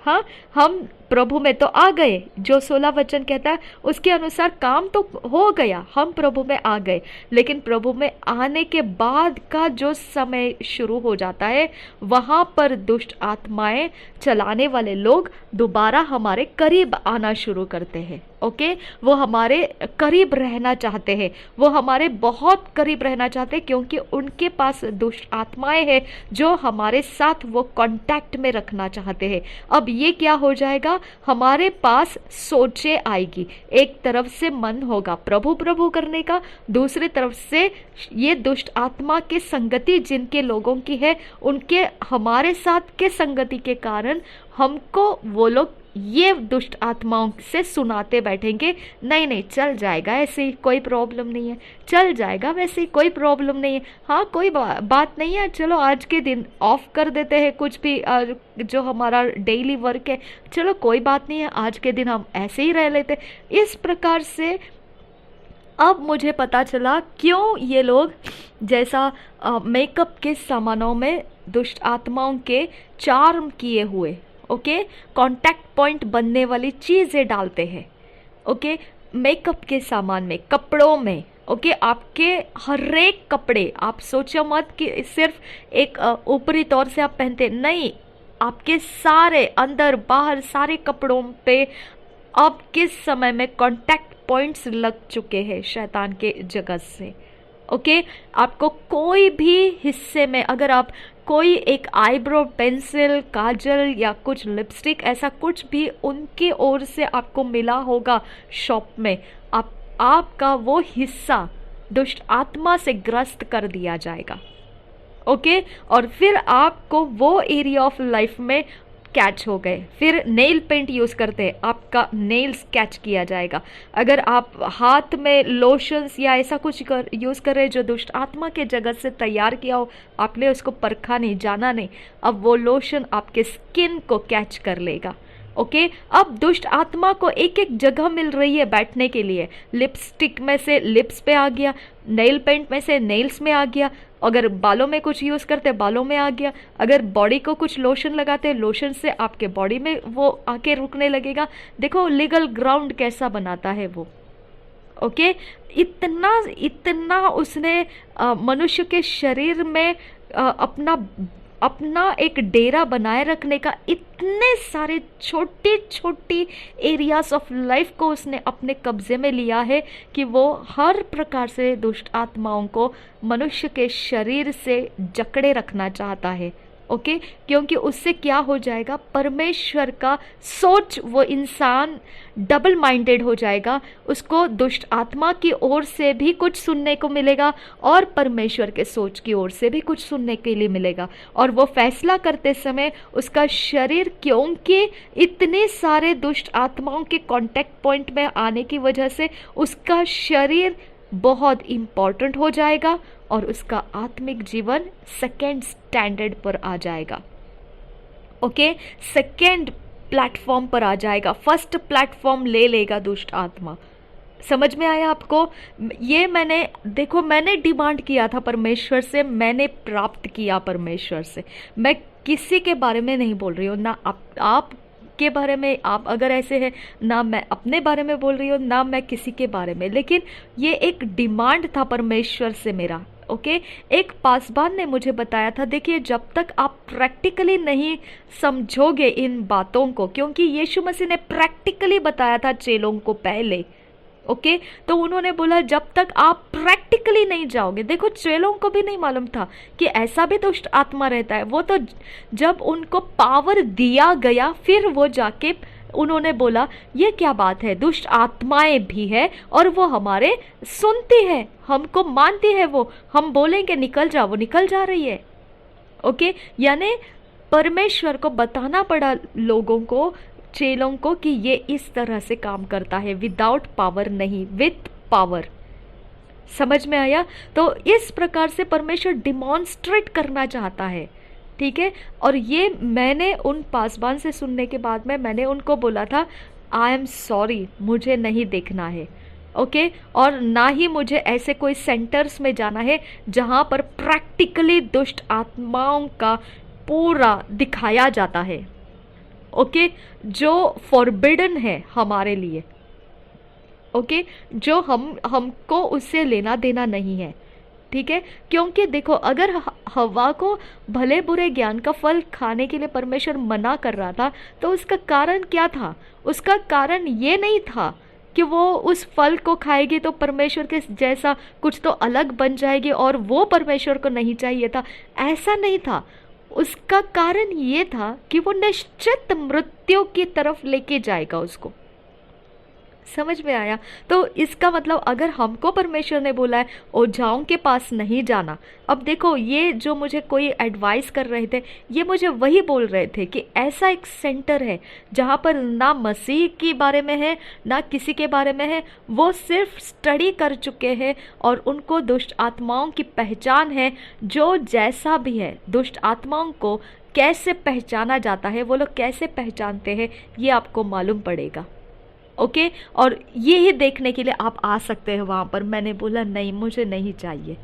हाँ, हम प्रभु में तो आ गए, जो 16 वचन कहता है उसके अनुसार काम तो हो गया, हम प्रभु में आ गए। लेकिन प्रभु में आने के बाद का जो समय शुरू हो जाता है, वहाँ पर दुष्ट आत्माएं चलाने वाले लोग दोबारा हमारे करीब आना शुरू करते हैं। ओके, वो हमारे करीब रहना चाहते हैं, वो हमारे बहुत करीब रहना चाहते हैं, क्योंकि उनके पास दुष्ट आत्माएं हैं जो हमारे साथ वो कांटेक्ट में रखना चाहते हैं। अब ये क्या हो जाएगा, हमारे पास सोचे आएगी, एक तरफ से मन होगा प्रभु प्रभु करने का, दूसरी तरफ से ये दुष्ट आत्मा के संगति जिनके लोगों की है, उनके हमारे साथ के संगति के कारण हमको वो लोग ये दुष्ट आत्माओं से सुनाते बैठेंगे, नहीं नहीं चल जाएगा, ऐसे ही कोई प्रॉब्लम नहीं है, चल जाएगा, वैसे ही कोई प्रॉब्लम नहीं है, हाँ कोई बात नहीं है, चलो आज के दिन ऑफ कर देते हैं कुछ भी जो हमारा डेली वर्क है, चलो कोई बात नहीं है, आज के दिन हम ऐसे ही रह लेते। इस प्रकार से अब मुझे पता चला क्यों ये लोग जैसा मेकअप के सामानों में दुष्ट आत्माओं के चार्म किए हुए, ओके, कांटेक्ट पॉइंट बनने वाली चीज़ें डालते हैं। ओके, मेकअप के सामान में, कपड़ों में, ओके, आपके हर एक कपड़े, आप सोचो मत कि सिर्फ एक ऊपरी तौर से आप पहनते, नहीं, आपके सारे अंदर बाहर सारे कपड़ों पे अब किस समय में कांटेक्ट पॉइंट्स लग चुके हैं शैतान के जगत से। ओके, आपको कोई भी हिस्से में अगर आप कोई एक आईब्रो पेंसिल, काजल या कुछ लिपस्टिक, ऐसा कुछ भी उनके ओर से आपको मिला होगा शॉप में, आपका वो हिस्सा दुष्ट आत्मा से ग्रस्त कर दिया जाएगा। ओके, और फिर आपको वो एरिया ऑफ लाइफ में कैच हो गए। फिर नेल पेंट यूज़ करते हैं, आपका नेल्स कैच किया जाएगा। अगर आप हाथ में लोशंस या ऐसा कुछ यूज़ कर रहे हैं जो दुष्ट आत्मा के जगत से तैयार किया हो, आपने उसको परखा नहीं, जाना नहीं, अब वो लोशन आपके स्किन को कैच कर लेगा। ओके, अब दुष्ट आत्मा को एक एक जगह मिल रही है बैठने के लिए। लिपस्टिक में से लिप्स पे आ गया, नेल पेंट में से नेल्स में आ गया, अगर बालों में कुछ यूज़ करते बालों में आ गया, अगर बॉडी को कुछ लोशन लगाते लोशन से आपके बॉडी में वो आके रुकने लगेगा। देखो लीगल ग्राउंड कैसा बनाता है वो। ओके, इतना इतना उसने मनुष्य के शरीर में अपना एक डेरा बनाए रखने का, इतने सारे छोटी छोटी एरियाज ऑफ लाइफ को उसने अपने कब्जे में लिया है कि वो हर प्रकार से दुष्ट आत्माओं को मनुष्य के शरीर से जकड़े रखना चाहता है। ओके, क्योंकि उससे क्या हो जाएगा, परमेश्वर का सोच, वो इंसान डबल माइंडेड हो जाएगा। उसको दुष्ट आत्मा की ओर से भी कुछ सुनने को मिलेगा और परमेश्वर के सोच की ओर से भी कुछ सुनने के लिए मिलेगा। और वो फैसला करते समय उसका शरीर, क्योंकि इतने सारे दुष्ट आत्माओं के कांटेक्ट पॉइंट में आने की वजह से उसका शरीर बहुत इम्पॉर्टेंट हो जाएगा और उसका आत्मिक जीवन सेकेंड स्टैंडर्ड पर आ जाएगा। ओके, सेकेंड प्लेटफॉर्म पर आ जाएगा, फर्स्ट प्लेटफॉर्म ले लेगा दुष्ट आत्मा। समझ में आया आपको? ये मैंने डिमांड किया था परमेश्वर से, मैंने प्राप्त किया परमेश्वर से। मैं किसी के बारे में नहीं बोल रही हूँ, ना आप के बारे में, आप अगर ऐसे हैं, ना मैं अपने बारे में बोल रही हूँ, ना मैं किसी के बारे में, लेकिन ये एक डिमांड था परमेश्वर से मेरा। ओके, एक पासवान ने मुझे बताया था, देखिए जब तक आप प्रैक्टिकली नहीं समझोगे इन बातों को, क्योंकि यीशु मसीह ने प्रैक्टिकली बताया था चेलों को पहले। ओके, तो उन्होंने बोला जब तक आप प्रैक्टिकली नहीं जाओगे, देखो चेलों को भी नहीं मालूम था कि ऐसा भी दुष्ट आत्मा रहता है। वो तो जब उनको पावर दिया गया फिर वो जाके उन्होंने बोला ये क्या बात है, दुष्ट आत्माएं भी है और वो हमारे सुनती है, हमको मानती है, वो हम बोलेंगे निकल जाओ, वो निकल जा रही है। ओके, यानी परमेश्वर को बताना पड़ा लोगों को, चेलों को, कि ये इस तरह से काम करता है, विदाउट पावर नहीं, विथ पावर। समझ में आया? तो इस प्रकार से परमेश्वर डिमॉन्स्ट्रेट करना चाहता है, ठीक है। और ये मैंने उन पासवान से सुनने के बाद में मैंने उनको बोला था, आई एम सॉरी, मुझे नहीं देखना है। ओके, और ना ही मुझे ऐसे कोई सेंटर्स में जाना है जहाँ पर प्रैक्टिकली दुष्ट आत्माओं का पूरा दिखाया जाता है। ओके, जो फॉरबिडन है हमारे लिए। ओके, जो हमको उससे लेना देना नहीं है, ठीक है। क्योंकि देखो अगर हवा को भले बुरे ज्ञान का फल खाने के लिए परमेश्वर मना कर रहा था तो उसका कारण क्या था? उसका कारण ये नहीं था कि वो उस फल को खाएगी तो परमेश्वर के जैसा कुछ तो अलग बन जाएगी और वो परमेश्वर को नहीं चाहिए था, ऐसा नहीं था। उसका कारण ये था कि वो निश्चित मृत्यु की तरफ लेके जाएगा उसको। समझ में आया? तो इसका मतलब अगर हमको परमेश्वर ने बोला है ओझाओं के पास नहीं जाना, अब देखो ये जो मुझे कोई एडवाइस कर रहे थे ये मुझे वही बोल रहे थे कि ऐसा एक सेंटर है जहाँ पर ना मसीह के बारे में है ना किसी के बारे में है, वो सिर्फ स्टडी कर चुके हैं और उनको दुष्ट आत्माओं की पहचान है। जो जैसा भी है, दुष्ट आत्माओं को कैसे पहचाना जाता है, वो लोग कैसे पहचानते हैं, ये आपको मालूम पड़ेगा। ओके, और ये ही देखने के लिए आप आ सकते हैं वहाँ पर। मैंने बोला नहीं, मुझे नहीं चाहिए।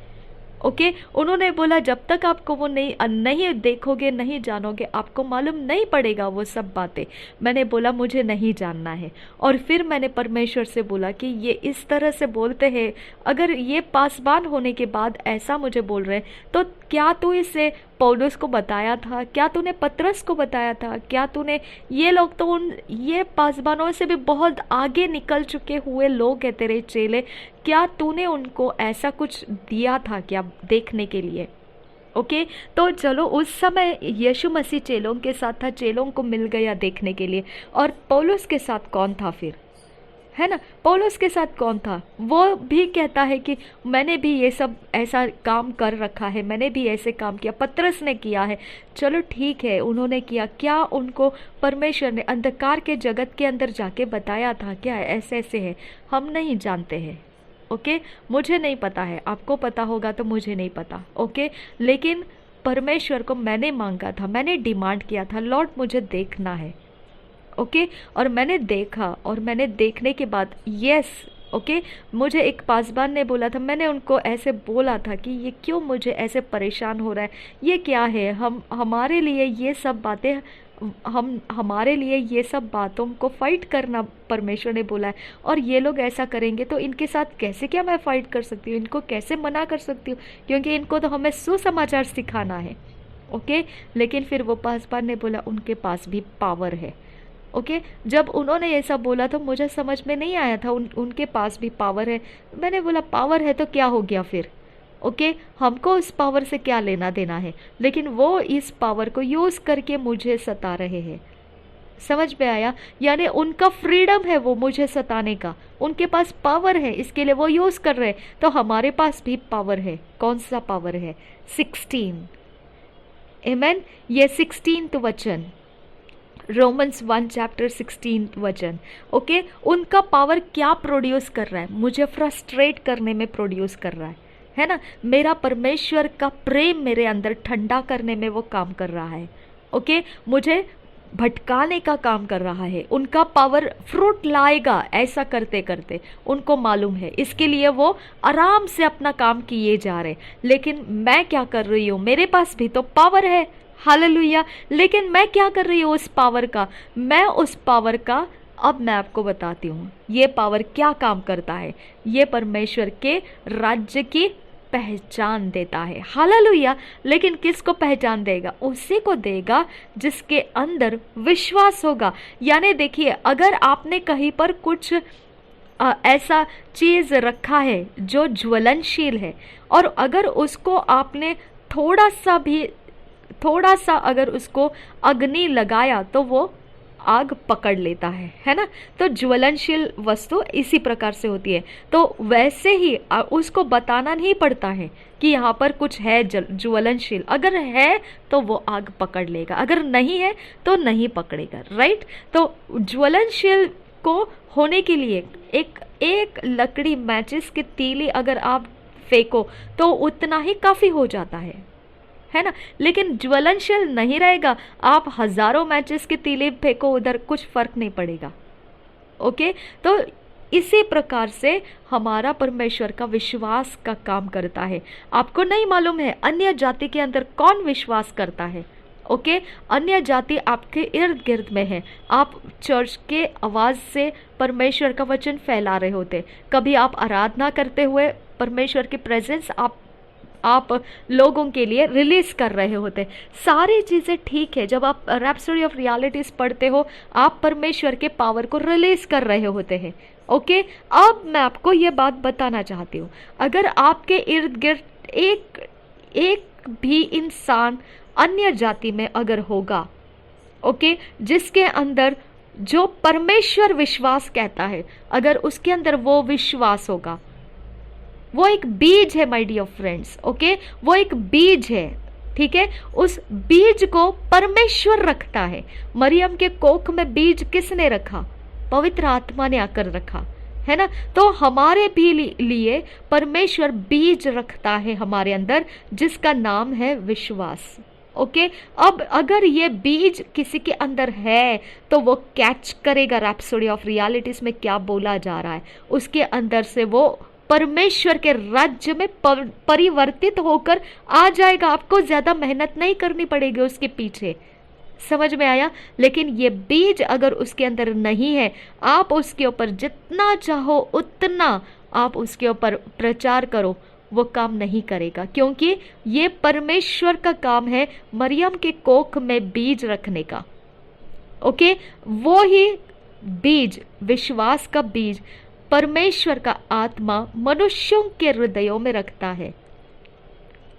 ओके उन्होंने बोला जब तक आपको वो नहीं देखोगे, नहीं जानोगे, आपको मालूम नहीं पड़ेगा वो सब बातें। मैंने बोला मुझे नहीं जानना है। और फिर मैंने परमेश्वर से बोला कि ये इस तरह से बोलते हैं, अगर ये पासबान होने के बाद ऐसा मुझे बोल रहे हैं, तो क्या तू इसे पौलुस को बताया था? क्या तूने पतरस को बताया था? क्या तूने, ये लोग तो ये पासबानों से भी बहुत आगे निकल चुके हुए लोग हैं तेरे चेले, क्या तूने उनको ऐसा कुछ दिया था क्या देखने के लिए? ओके तो चलो, उस समय यीशु मसीह चेलों के साथ था, चेलों को मिल गया देखने के लिए। और पौलुस के साथ कौन था फिर, है ना? पौलुस के साथ कौन था? वो भी कहता है कि मैंने भी ये सब ऐसा काम कर रखा है, मैंने भी ऐसे काम किया, पतरस ने किया है। चलो ठीक है, उन्होंने किया, क्या उनको परमेश्वर ने अंधकार के जगत के अंदर जाके बताया था क्या ऐसे ऐसे है? हम नहीं जानते हैं। ओके मुझे नहीं पता है, आपको पता होगा तो मुझे नहीं पता। ओके लेकिन परमेश्वर को मैंने मांगा था, मैंने डिमांड किया था, लॉर्ड मुझे देखना है। ओके और मैंने देखा, और मैंने देखने के बाद यस, ओके मुझे एक पासबान ने बोला था, मैंने उनको ऐसे बोला था कि ये क्यों मुझे ऐसे परेशान हो रहा है, ये क्या है, हम हमारे लिए ये सब बातें, हमारे लिए ये सब बातों को फाइट करना परमेश्वर ने बोला है, और ये लोग ऐसा करेंगे तो इनके साथ कैसे, क्या मैं फाइट कर सकती हूँ, इनको कैसे मना कर सकती हूँ, क्योंकि इनको तो हमें सुसमाचार सिखाना है। ओके लेकिन फिर वो पासबान ने बोला उनके पास भी पावर है। ओके जब उन्होंने ये सब बोला तो मुझे समझ में नहीं आया था, उनके पास भी पावर है। मैंने बोला पावर है तो क्या हो गया फिर? ओके हमको उस पावर से क्या लेना देना है? लेकिन वो इस पावर को यूज़ करके मुझे सता रहे हैं। समझ में आया? यानी उनका फ्रीडम है वो मुझे सताने का, उनके पास पावर है, इसके लिए वो यूज़ कर रहे हैं। तो हमारे पास भी पावर है। कौन सा पावर है? 16। आमेन। ये 16 वचन, रोमन्स 1 चैप्टर 16 वचन। ओके उनका पावर क्या प्रोड्यूस कर रहा है? मुझे फ्रस्ट्रेट करने में प्रोड्यूस कर रहा है ना? मेरा परमेश्वर का प्रेम मेरे अंदर ठंडा करने में वो काम कर रहा है। ओके मुझे भटकाने का काम कर रहा है। उनका पावर फ्रूट लाएगा ऐसा करते करते, उनको मालूम है, इसके लिए वो आराम से अपना काम किए जा रहे। लेकिन मैं क्या कर रही हूँ? मेरे पास भी तो पावर है, हालेलुया। लेकिन मैं क्या कर रही हूँ उस पावर का? मैं उस पावर का, अब मैं आपको बताती हूँ ये पावर क्या काम करता है। ये परमेश्वर के राज्य की पहचान देता है, हालेलुया। लेकिन किसको पहचान देगा? उसी को देगा जिसके अंदर विश्वास होगा। यानी देखिए, अगर आपने कहीं पर कुछ ऐसा चीज रखा है जो ज्वलनशील है, और अगर उसको आपने थोड़ा सा अगर उसको अग्नि लगाया तो वो आग पकड़ लेता है ना? तो ज्वलनशील वस्तु इसी प्रकार से होती है। तो वैसे ही उसको बताना नहीं पड़ता है कि यहाँ पर कुछ है ज्वलनशील। अगर है तो वो आग पकड़ लेगा, अगर नहीं है तो नहीं पकड़ेगा, राइट? तो ज्वलनशील को होने के लिए एक लकड़ी, मैचिस की तीली अगर आप फेंको तो उतना ही काफ़ी हो जाता है ना? लेकिन ज्वलनशील नहीं रहेगा, आप हजारों मैचेस की तीली फेंको, उधर कुछ फर्क नहीं पड़ेगा। ओके तो इसी प्रकार से हमारा परमेश्वर का विश्वास का काम करता है। आपको नहीं मालूम है अन्य जाति के अंदर कौन विश्वास करता है? ओके अन्य जाति आपके इर्द गिर्द में है। आप चर्च के आवाज़ से परमेश्वर का वचन फैला रहे होते, कभी आप आराधना करते हुए परमेश्वर की प्रेजेंस आप लोगों के लिए रिलीज कर रहे होते, सारी चीज़ें ठीक है। जब आप रैप्सोडी ऑफ रियलिटीज पढ़ते हो, आप परमेश्वर के पावर को रिलीज कर रहे होते हैं। ओके अब मैं आपको ये बात बताना चाहती हूँ, अगर आपके इर्द गिर्द एक भी इंसान अन्य जाति में अगर होगा, ओके जिसके अंदर जो परमेश्वर विश्वास कहता है, अगर उसके अंदर वो विश्वास होगा, वो एक बीज है माय डियर फ्रेंड्स। ओके वो एक बीज है, ठीक है? उस बीज को परमेश्वर रखता है। मरियम के कोख में बीज किसने रखा? पवित्र आत्मा ने आकर रखा, है ना? तो हमारे भी लिए परमेश्वर बीज रखता है हमारे अंदर, जिसका नाम है विश्वास। ओके अब अगर ये बीज किसी के अंदर है तो वो कैच करेगा रैप्सोडी ऑफ रियलिटीज में क्या बोला जा रहा है, उसके अंदर से वो परमेश्वर के राज्य में परिवर्तित होकर आ जाएगा। आपको ज्यादा मेहनत नहीं करनी पड़ेगी उसके पीछे। समझ में आया? लेकिन ये बीज अगर उसके अंदर नहीं है, आप उसके ऊपर जितना चाहो उतना आप उसके ऊपर प्रचार करो, वो काम नहीं करेगा, क्योंकि ये परमेश्वर का काम है मरियम के कोख में बीज रखने का। ओके, वो ही बीज, विश्वास का बीज परमेश्वर का आत्मा मनुष्यों के हृदयों में रखता है।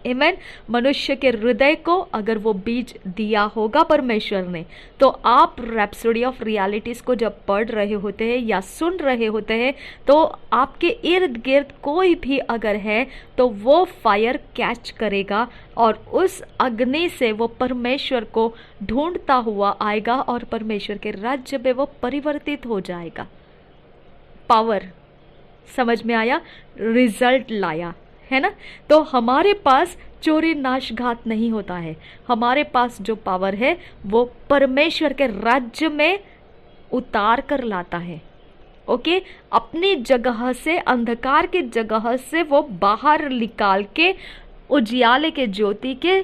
आमेन। मनुष्य के हृदय को अगर वो बीज दिया होगा परमेश्वर ने, तो आप रैप्सोडी ऑफ रियलिटीज को जब पढ़ रहे होते हैं या सुन रहे होते हैं, तो आपके इर्द गिर्द कोई भी अगर है तो वो फायर कैच करेगा और उस अग्नि से वो परमेश्वर को ढूंढता हुआ आएगा और परमेश्वर के राज्य में वो परिवर्तित हो जाएगा। पावर, समझ में आया? रिजल्ट लाया है ना? तो हमारे पास चोरी नाशघात नहीं होता है। हमारे पास जो पावर है वो परमेश्वर के राज्य में उतार कर लाता है। ओके, अपनी जगह से, अंधकार की जगह से वो बाहर निकाल के उजियाले के ज्योति के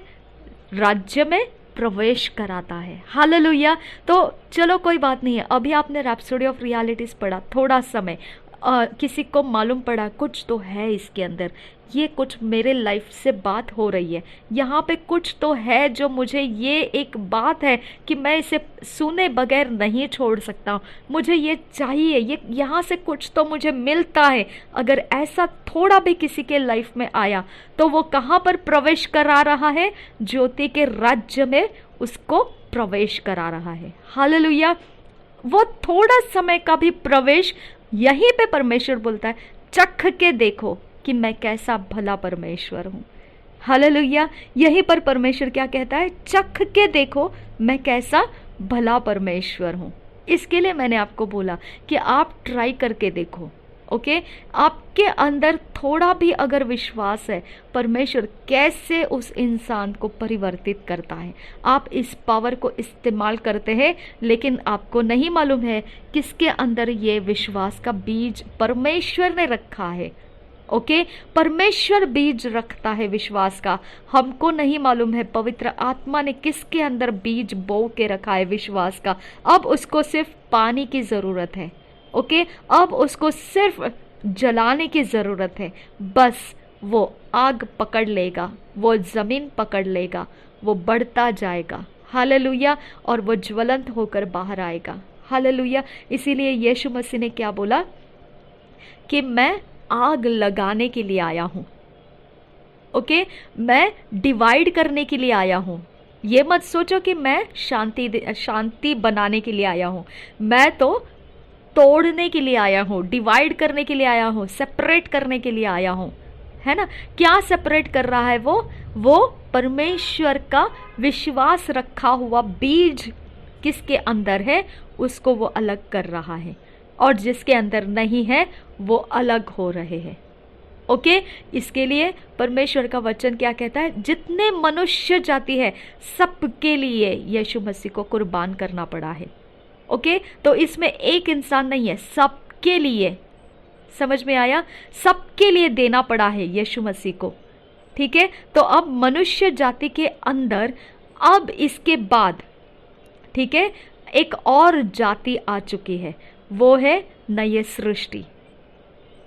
राज्य में प्रवेश कराता है। हालेलुया। तो चलो कोई बात नहीं है, अभी आपने रैप्सोडी ऑफ रियलिटीज पढ़ा, थोड़ा समय किसी को मालूम पड़ा कुछ तो है इसके अंदर, ये कुछ मेरे लाइफ से बात हो रही है, यहाँ पे कुछ तो है जो मुझे, ये एक बात है कि मैं इसे सुने बगैर नहीं छोड़ सकता हूँ, मुझे ये चाहिए, ये यहाँ से कुछ तो मुझे मिलता है। अगर ऐसा थोड़ा भी किसी के लाइफ में आया तो वो कहाँ पर प्रवेश करा रहा है? ज्योति के राज्य में उसको प्रवेश करा रहा है। हालेलुया। वो थोड़ा समय का भी प्रवेश, यहीं पे परमेश्वर बोलता है, चख के देखो कि मैं कैसा भला परमेश्वर हूँ। हालेलुया। यहीं पर परमेश्वर क्या कहता है? चख के देखो मैं कैसा भला परमेश्वर हूँ। इसके लिए मैंने आपको बोला कि आप ट्राई करके देखो। ओके, आपके अंदर थोड़ा भी अगर विश्वास है, परमेश्वर कैसे उस इंसान को परिवर्तित करता है। आप इस पावर को इस्तेमाल करते हैं, लेकिन आपको नहीं मालूम है किसके अंदर ये विश्वास का बीज परमेश्वर ने रखा है। ओके, परमेश्वर बीज रखता है विश्वास का, हमको नहीं मालूम है पवित्र आत्मा ने किसके अंदर बीज बो के रखा है विश्वास का। अब उसको सिर्फ पानी की जरूरत है। ओके, अब उसको सिर्फ जलाने की जरूरत है, बस वो आग पकड़ लेगा, वो जमीन पकड़ लेगा, वो बढ़ता जाएगा। हालेलुया। और वो ज्वलंत होकर बाहर आएगा। हालेलुया। इसीलिए यीशु मसीह ने क्या बोला कि मैं आग लगाने के लिए आया हूं। ओके, मैं डिवाइड करने के लिए आया हूं। ये मत सोचो कि मैं शांति बनाने के लिए आया हूं। मैं तो तोड़ने के लिए आया हूँ, डिवाइड करने के लिए आया हूँ, सेपरेट करने के लिए आया हूँ, है ना? क्या सेपरेट कर रहा है वो परमेश्वर का विश्वास रखा हुआ बीज किसके अंदर है उसको वो अलग कर रहा है, और जिसके अंदर नहीं है वो अलग हो रहे हैं। ओके, इसके लिए परमेश्वर का वचन क्या कहता है? जितने मनुष्य जाति है सबके लिए यीशु मसीह को कुर्बान करना पड़ा है। ओके, तो इसमें एक इंसान नहीं है, सबके लिए। समझ में आया? सबके लिए देना पड़ा है यीशु मसीह को। ठीक है, तो अब मनुष्य जाति के अंदर अब इसके बाद, ठीक है, एक और जाति आ चुकी है, वो है नई सृष्टि।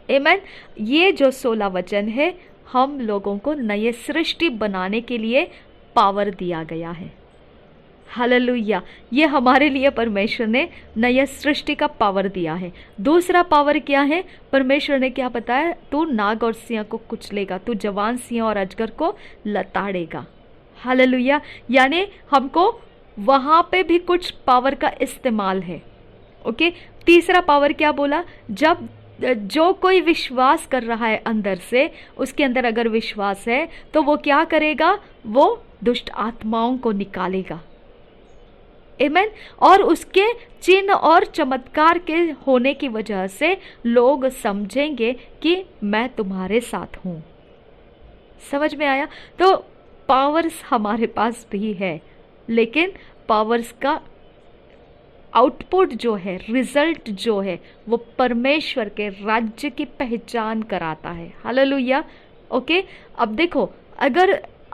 आमेन। ये जो 16 वचन है, हम लोगों को नई सृष्टि बनाने के लिए पावर दिया गया है। हालेलुया। ये हमारे लिए परमेश्वर ने नई सृष्टि का पावर दिया है। दूसरा पावर क्या है? परमेश्वर ने क्या बताया? तू नाग और सिंह को कुचलेगा, तू जवान सिंह और अजगर को लताड़ेगा। हालेलुया। यानी हमको वहां पे भी कुछ पावर का इस्तेमाल है। ओके, तीसरा पावर क्या बोला? जब जो कोई विश्वास कर रहा है अंदर से, उसके अंदर अगर विश्वास है तो वो क्या करेगा? वो दुष्ट आत्माओं को निकालेगा। आमेन। और उसके चिन्ह और चमत्कार के होने की वजह से लोग समझेंगे कि मैं तुम्हारे साथ हूं। समझ में आया? तो पावर्स हमारे पास भी है, लेकिन पावर्स का आउटपुट जो है, रिजल्ट जो है, वो परमेश्वर के राज्य की पहचान कराता है। हालेलुया। ओके, अब देखो,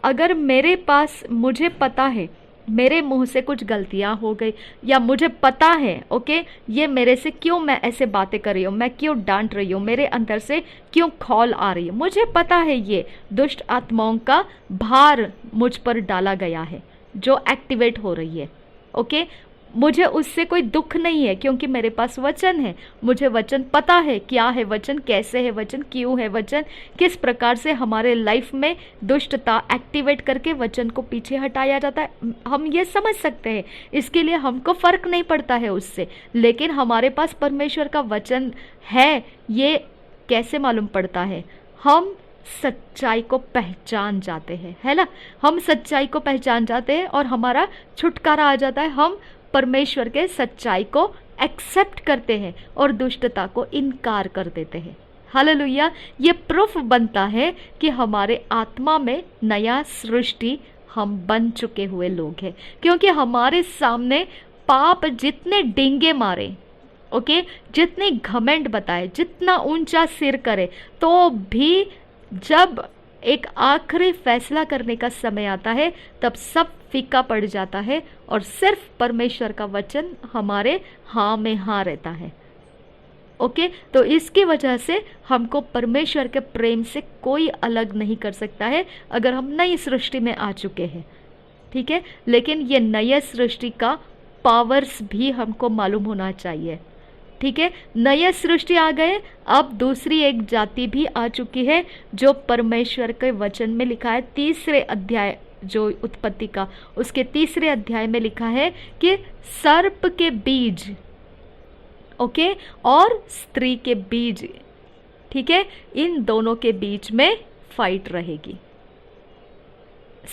अगर मेरे पास, मुझे पता है मेरे मुंह से कुछ गलतियां हो गई, या मुझे पता है ओके ये मेरे से क्यों, मैं ऐसे बातें कर रही हूँ, मैं क्यों डांट रही हूँ, मेरे अंदर से क्यों खौल आ रही है, मुझे पता है ये दुष्ट आत्माओं का भार मुझ पर डाला गया है जो एक्टिवेट हो रही है। ओके, मुझे उससे कोई दुख नहीं है क्योंकि मेरे पास वचन है। मुझे वचन पता है क्या है वचन, कैसे है वचन, क्यों है वचन, किस प्रकार से हमारे लाइफ में दुष्टता एक्टिवेट करके वचन को पीछे हटाया जाता है, हम ये समझ सकते हैं। इसके लिए हमको फर्क नहीं पड़ता है उससे, लेकिन हमारे पास परमेश्वर का वचन है, ये कैसे मालूम पड़ता है? हम सच्चाई को पहचान जाते हैं, है ना। हम सच्चाई को पहचान जाते हैं और हमारा छुटकारा आ जाता है। हम परमेश्वर के सच्चाई को एक्सेप्ट करते हैं और दुष्टता को इनकार कर देते हैं। हालेलुया। ये प्रूफ बनता है कि हमारे आत्मा में नया सृष्टि हम बन चुके हुए लोग हैं, क्योंकि हमारे सामने पाप जितने डींगे मारे, ओके, जितने घमंड बताए, जितना ऊंचा सिर करे, तो भी जब एक आखिरी फैसला करने का समय आता है तब सब फीका पड़ जाता है और सिर्फ परमेश्वर का वचन हमारे हाँ में हाँ रहता है। ओके, तो इसकी वजह से हमको परमेश्वर के प्रेम से कोई अलग नहीं कर सकता है अगर हम नई सृष्टि में आ चुके हैं, ठीक है। लेकिन ये नई सृष्टि का पावर्स भी हमको मालूम होना चाहिए, ठीक है। नए सृष्टि आ गए, अब दूसरी एक जाति भी आ चुकी है जो परमेश्वर के वचन में लिखा है, तीसरे अध्याय जो उत्पत्ति का, उसके तीसरे अध्याय में लिखा है कि सर्प के बीज, ओके, और स्त्री के बीज, ठीक है, इन दोनों के बीच में फाइट रहेगी।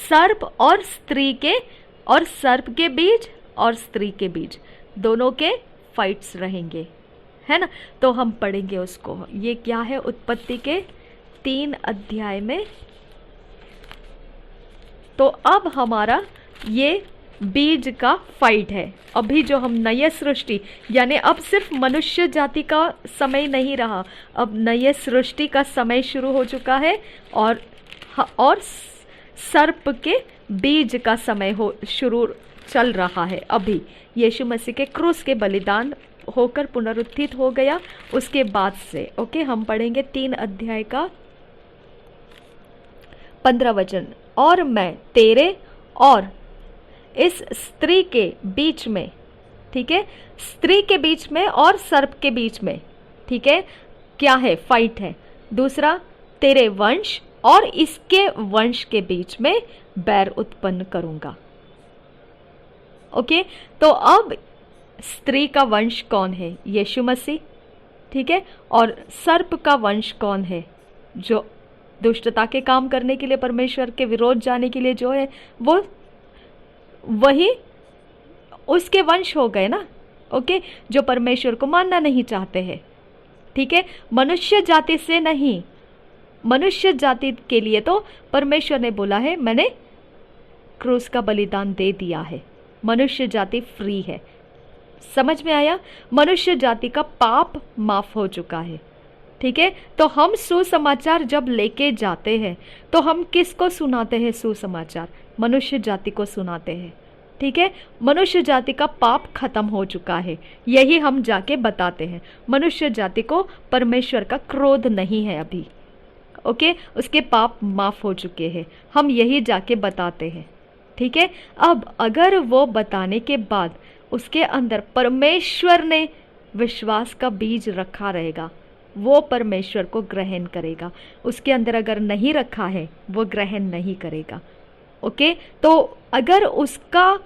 सर्प और स्त्री के, और सर्प के बीज और स्त्री के बीज दोनों के फाइट्स रहेंगे, है ना। तो हम पढ़ेंगे उसको, ये क्या है, उत्पत्ति के 3 अध्याय में। तो अब हमारा ये बीज का फाइट है। अभी जो हम नई सृष्टि, यानी अब सिर्फ मनुष्य जाति का समय नहीं रहा, अब नई सृष्टि का समय शुरू हो चुका है और सर्प के बीज का समय शुरू चल रहा है। अभी यीशु मसीह के क्रूस के बलिदान होकर पुनरुत्थित हो गया, उसके बाद से। ओके, हम पढ़ेंगे 3 अध्याय का 15 वचन। और मैं तेरे और इस स्त्री के बीच में, ठीक है, स्त्री के बीच में और सर्प के बीच में, ठीक है, क्या है, फाइट है। दूसरा, तेरे वंश और इसके वंश के बीच में बैर उत्पन्न करूंगा। ओके, तो अब स्त्री का वंश कौन है? यीशु मसीह, ठीक है। और सर्प का वंश कौन है? जो दुष्टता के काम करने के लिए, परमेश्वर के विरोध जाने के लिए जो है, वो वही उसके वंश हो गए ना। ओके, जो परमेश्वर को मानना नहीं चाहते हैं, ठीक है। मनुष्य जाति से नहीं, मनुष्य जाति के लिए तो परमेश्वर ने बोला है, मैंने क्रूस का बलिदान दे दिया है, मनुष्य जाति फ्री है। समझ में आया? मनुष्य जाति का पाप माफ हो चुका है, ठीक है। तो हम सुसमाचार जब लेके जाते हैं तो हम किसको सुनाते हैं सुसमाचार? मनुष्य जाति को सुनाते हैं, ठीक है। मनुष्य जाति का पाप खत्म हो चुका है, यही हम जाके बताते हैं। मनुष्य जाति को परमेश्वर का क्रोध नहीं है अभी, ओके, उसके पाप माफ हो चुके हैं, हम यही जाके बताते हैं, ठीक है। अब अगर वो बताने के बाद उसके अंदर परमेश्वर ने विश्वास का बीज रखा रहेगा, वो परमेश्वर को ग्रहण करेगा। उसके अंदर अगर नहीं रखा है, वो ग्रहण नहीं करेगा। ओके, तो अगर उसको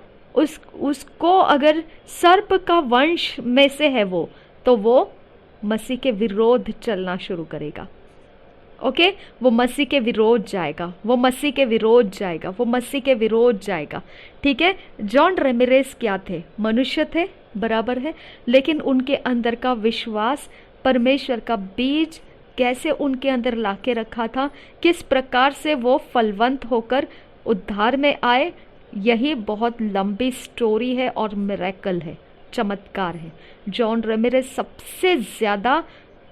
अगर सर्प का वंश में से है वो, तो वो मसीह के विरोध चलना शुरू करेगा। ओके, वो मसीह के विरोध जाएगा, वो मसीह के विरोध जाएगा, वो मसीह के विरोध जाएगा, ठीक है। जॉन रेमिरेस क्या थे? मनुष्य थे, बराबर है, लेकिन उनके अंदर का विश्वास, परमेश्वर का बीज कैसे उनके अंदर लाके रखा था, किस प्रकार से वो फलवंत होकर उद्धार में आए, यही बहुत लंबी स्टोरी है और मिरेकल है, चमत्कार है। जॉन रेमिरेज सबसे ज़्यादा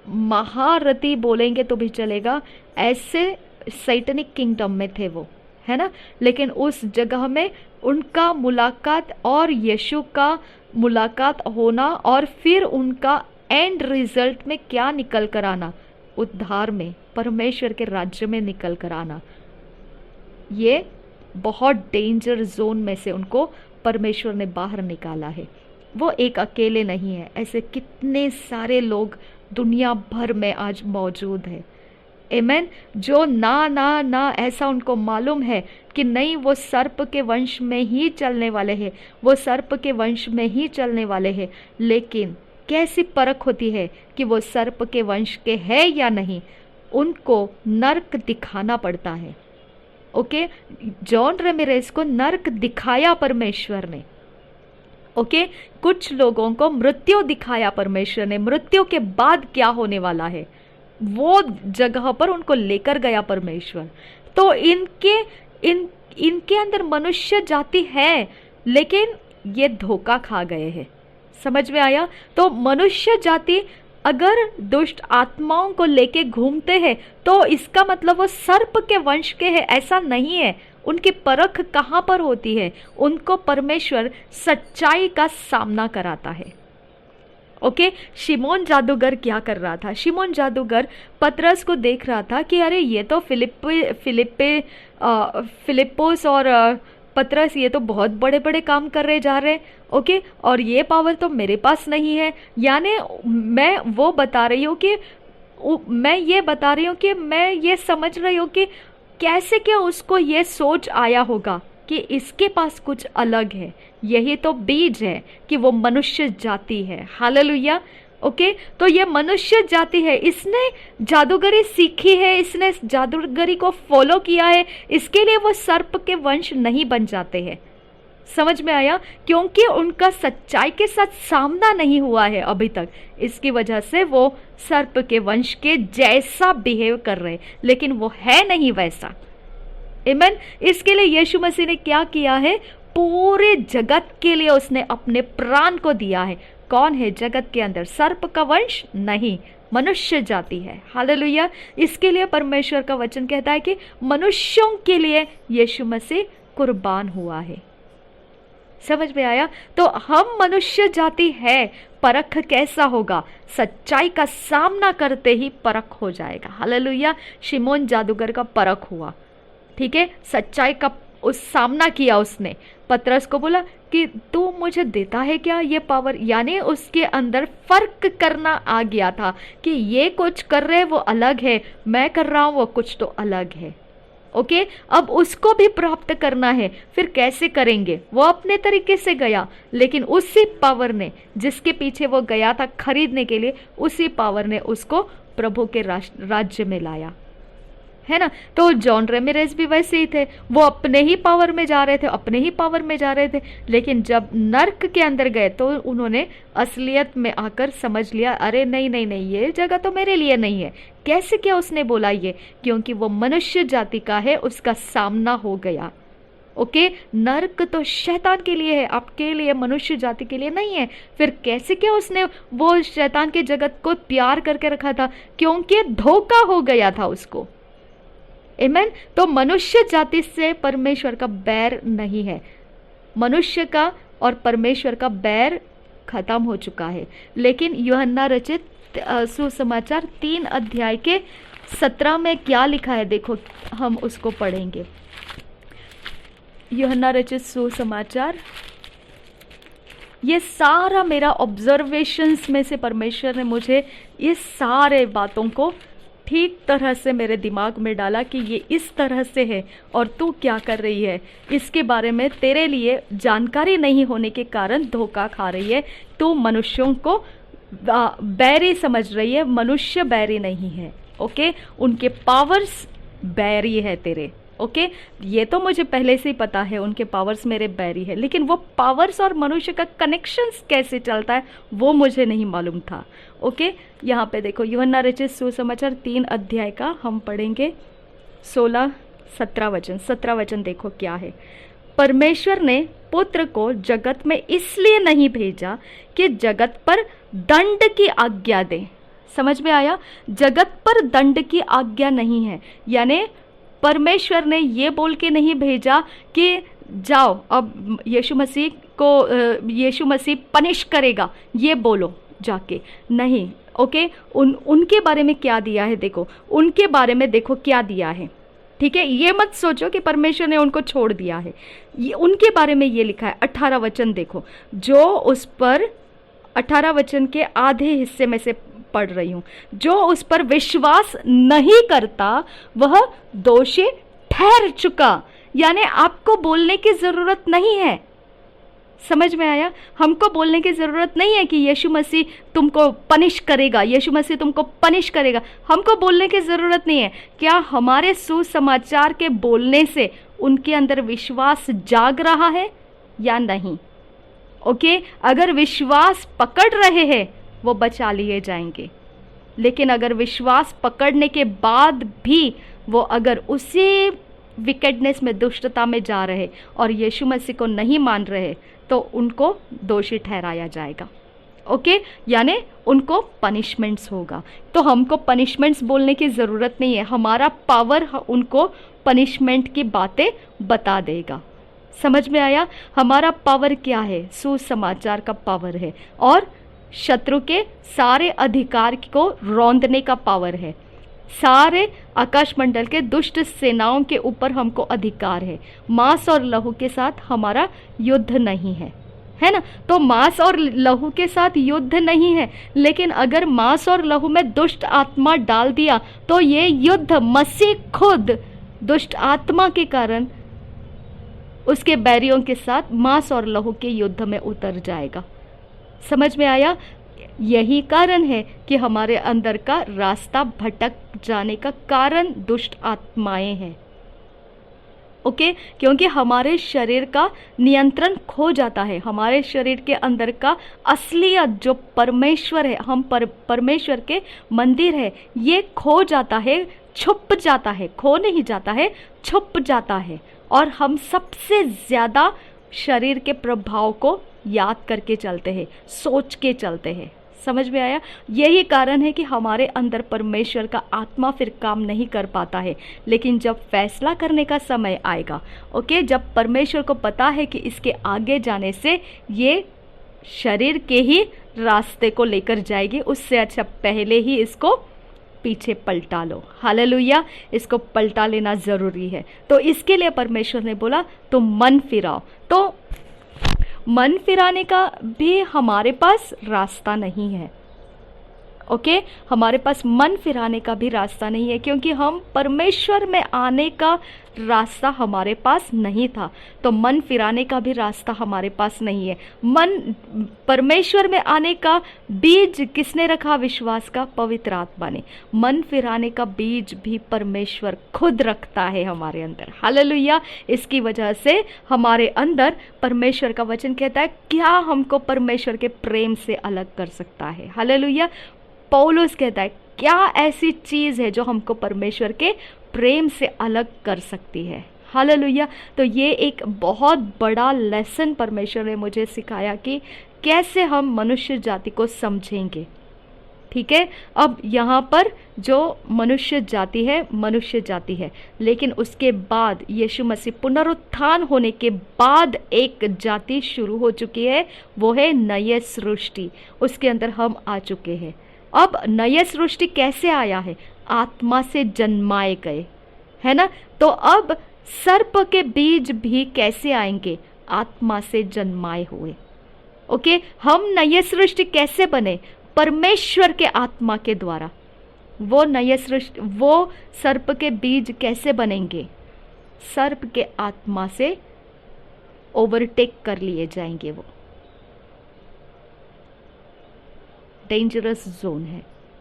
महारथी बोलेंगे तो भी चलेगा, ऐसे सैटनिक किंगडम में थे वो, है ना। लेकिन उस जगह में उनका मुलाकात और यीशु का मुलाकात होना और फिर उनका एंड रिजल्ट में क्या निकल कर आना, उद्धार में, परमेश्वर के राज्य में निकल कर आना, ये बहुत डेंजर जोन में से उनको परमेश्वर ने बाहर निकाला है। वो एक अकेले नहीं है, ऐसे कितने सारे लोग दुनिया भर में आज मौजूद है। आमेन। जो ना ऐसा उनको मालूम है कि नहीं वो सर्प के वंश में ही चलने वाले हैं, वो सर्प के वंश में ही चलने वाले हैं, लेकिन कैसी परख होती है कि वो सर्प के वंश के हैं या नहीं, उनको नर्क दिखाना पड़ता है। ओके, जॉन रेमिरेज को नर्क दिखाया परमेश्वर ने। ओके, कुछ लोगों को मृत्यु दिखाया परमेश्वर ने, मृत्यु के बाद क्या होने वाला है वो जगह पर उनको लेकर गया परमेश्वर। तो इनके अंदर मनुष्य जाति है, लेकिन ये धोखा खा गए हैं। समझ में आया? तो मनुष्य जाति अगर दुष्ट आत्माओं को लेके घूमते हैं तो इसका मतलब वो सर्प के वंश के हैं, ऐसा नहीं है। उनकी परख कहाँ पर होती है? उनको परमेश्वर सच्चाई का सामना कराता है। ओके, शिमोन जादूगर क्या कर रहा था? शिमोन जादूगर पतरस को देख रहा था कि अरे ये तो फिलिप्पोस और पतरस ये तो बहुत बड़े बड़े काम कर रहे जा रहे हैं। ओके, और ये पावर तो मेरे पास नहीं है। यानी मैं ये बता रही हूँ कि मैं ये समझ रही हूँ कि कैसे क्या उसको ये सोच आया होगा कि इसके पास कुछ अलग है। यही तो बीज है कि वो मनुष्य जाति है। हालेलुया। ओके, तो ये मनुष्य जाति है, इसने जादूगरी सीखी है, इसने जादूगरी को फॉलो किया है, इसके लिए वो सर्प के वंश नहीं बन जाते हैं। समझ में आया? क्योंकि उनका सच्चाई के साथ सामना नहीं हुआ है अभी तक, इसकी वजह से वो सर्प के वंश के जैसा बिहेव कर रहे, लेकिन वो है नहीं वैसा। आमीन। इसके लिए यीशु मसीह ने क्या किया है? पूरे जगत के लिए उसने अपने प्राण को दिया है। कौन है जगत के अंदर? सर्प का वंश नहीं, मनुष्य जाति है। हालेलुया। इसके लिए परमेश्वर का वचन कहता है कि मनुष्यों के लिए यीशु मसीह कुर्बान हुआ है। समझ में आया? तो हम मनुष्य जाति है। परख कैसा होगा? सच्चाई का सामना करते ही परख हो जाएगा। हालेलुया। शिमोन जादूगर का परख हुआ, ठीक है, सच्चाई का उस सामना किया उसने। पतरस को बोला कि तू मुझे देता है क्या ये पावर? यानी उसके अंदर फर्क करना आ गया था कि ये कुछ कर रहे वो अलग है, मैं कर रहा हूं वो कुछ तो अलग है। ओके, अब उसको भी प्राप्त करना है। फिर कैसे करेंगे? वो अपने तरीके से गया, लेकिन उसी पावर ने, जिसके पीछे वो गया था खरीदने के लिए, उसी पावर ने उसको प्रभु के राज्य में लाया, है ना। तो जॉन रेमिरेज भी वैसे ही थे, वो अपने ही पावर में जा रहे थे, लेकिन जब नर्क के अंदर गए तो उन्होंने असलियत में आकर समझ लिया, अरे नहीं, ये जगह तो मेरे लिए नहीं है। कैसे क्या उसने बोला ये? क्योंकि वो मनुष्य जाति का है, उसका सामना हो गया। ओके, नर्क तो शैतान के लिए है, आपके लिए, मनुष्य जाति के लिए नहीं है। फिर कैसे क्या उसने वो शैतान के जगत को प्यार करके रखा था? क्योंकि धोखा हो गया था उसको। आमीन। तो मनुष्य जाति से परमेश्वर का बैर नहीं है, मनुष्य का और परमेश्वर का बैर खत्म हो चुका है। लेकिन यूहन्ना रचित सुसमाचार 3 अध्याय के 17 में क्या लिखा है? देखो, हम उसको पढ़ेंगे। यूहन्ना रचित सुसमाचार, ये सारा मेरा ऑब्जर्वेशंस में से परमेश्वर ने मुझे ये सारे बातों को ठीक तरह से मेरे दिमाग में डाला कि ये इस तरह से है और तू क्या कर रही है, इसके बारे में तेरे लिए जानकारी नहीं होने के कारण धोखा खा रही है। तू मनुष्यों को बैरी समझ रही है, मनुष्य बैरी नहीं है। ओके, उनके पावर्स बैरी है तेरे। ओके, ये तो मुझे पहले से ही पता है, उनके पावर्स मेरे बैरी है, लेकिन वो पावर्स और मनुष्य का कनेक्शंस कैसे चलता है वो मुझे नहीं मालूम था। ओके, यहाँ पे देखो, यूहन्ना रचित सुसमाचार 3 अध्याय का हम पढ़ेंगे 16-17 वचन। 17 वचन देखो क्या है। परमेश्वर ने पुत्र को जगत में इसलिए नहीं भेजा कि जगत पर दंड की आज्ञा दे। समझ में आया? जगत पर दंड की आज्ञा नहीं है, यानी परमेश्वर ने ये बोल के नहीं भेजा कि जाओ अब यीशु मसीह पनिश करेगा, ये बोलो जाके, नहीं। ओके, उनके बारे में क्या दिया है देखो, उनके बारे में देखो क्या दिया है, ठीक है? ये मत सोचो कि परमेश्वर ने उनको छोड़ दिया है। ये उनके बारे में ये लिखा है, 18 वचन देखो, जो उस पर 18 वचन के आधे हिस्से में से पढ़ रही हूं, जो उस पर विश्वास नहीं करता वह दोषी ठहर चुका। यानी आपको बोलने की जरूरत नहीं है। समझ में आया? हमको बोलने की जरूरत नहीं है कि यीशु मसीह तुमको पनिश करेगा, यीशु मसीह तुमको पनिश करेगा। हमको बोलने की जरूरत नहीं है। क्या हमारे सुसमाचार के बोलने से उनके अंदर विश्वास जाग रहा है या नहीं? ओके, अगर विश्वास पकड़ रहे हैं वो बचा लिए जाएंगे, लेकिन अगर विश्वास पकड़ने के बाद भी वो अगर उसी विकेडनेस में, दुष्टता में जा रहे और यीशु मसीह को नहीं मान रहे तो उनको दोषी ठहराया जाएगा। ओके, यानी उनको पनिशमेंट्स होगा। तो हमको पनिशमेंट्स बोलने की ज़रूरत नहीं है, हमारा पावर उनको पनिशमेंट की बातें बता देगा। समझ में आया? हमारा पावर क्या है? सुसमाचार का पावर है और शत्रु के सारे अधिकार को रौंदने का पावर है। सारे आकाश मंडल के दुष्ट सेनाओं के ऊपर हमको अधिकार है। मांस और लहू के साथ हमारा युद्ध नहीं है, है ना? तो मांस और लहू के साथ युद्ध नहीं है, लेकिन अगर मांस और लहू में दुष्ट आत्मा डाल दिया तो ये युद्ध मसीह खुद दुष्ट आत्मा के कारण उसके बैरियों के साथ मांस और लहू के युद्ध में उतर जाएगा। समझ में आया? यही कारण है कि हमारे अंदर का रास्ता भटक जाने का कारण दुष्ट आत्माएं हैं। ओके, क्योंकि हमारे शरीर का नियंत्रण खो जाता है। हमारे शरीर के अंदर का असलियत जो परमेश्वर है, हम परमेश्वर के मंदिर है, ये खो जाता है, छुप जाता है। खो नहीं जाता है, छुप जाता है। और हम सबसे ज़्यादा शरीर के प्रभाव को याद करके चलते हैं, सोच के चलते हैं। समझ में आया? यही कारण है कि हमारे अंदर परमेश्वर का आत्मा फिर काम नहीं कर पाता है। लेकिन जब फैसला करने का समय आएगा, ओके, जब परमेश्वर को पता है कि इसके आगे जाने से ये शरीर के ही रास्ते को लेकर जाएगी, उससे अच्छा पहले ही इसको पीछे पलटा लो। हालेलुया, इसको पलटा लेना ज़रूरी है। तो इसके लिए परमेश्वर ने बोला तुम मन फिराओ। तो मन फिराने का भी हमारे पास रास्ता नहीं है। ओके, हमारे पास मन फिराने का भी रास्ता नहीं है, क्योंकि हम परमेश्वर में आने का रास्ता हमारे पास नहीं था। तो मन फिराने का भी रास्ता हमारे पास नहीं है। परमेश्वर में आने का बीज किसने रखा? विश्वास का, पवित्र आत्मा ने। मन फिराने का बीज भी परमेश्वर खुद रखता है हमारे अंदर। हालेलुया। इसकी वजह से हमारे अंदर परमेश्वर का वचन कहता है, क्या हमको परमेश्वर के प्रेम से अलग कर सकता है? हालेलुया। पौलुस कहता है, क्या ऐसी चीज़ है जो हमको परमेश्वर के प्रेम से अलग कर सकती है? हालेलुया। तो ये एक बहुत बड़ा लेसन परमेश्वर ने मुझे सिखाया कि कैसे हम मनुष्य जाति को समझेंगे। ठीक है, अब यहाँ पर जो मनुष्य जाति है, लेकिन उसके बाद यीशु मसीह पुनरुत्थान होने के बाद एक जाति शुरू हो चुकी है, वो है नई सृष्टि। उसके अंदर हम आ चुके हैं। अब नई सृष्टि कैसे आया है? आत्मा से जन्माए गए, है ना? तो अब सर्प के बीज भी कैसे आएंगे? आत्मा से जन्माए हुए। ओके, हम नई सृष्टि कैसे बने? परमेश्वर के आत्मा के द्वारा। वो नई सृष्टि, वो सर्प के बीज कैसे बनेंगे? सर्प के आत्मा से ओवरटेक कर लिए जाएंगे। वो डेंजरस जोन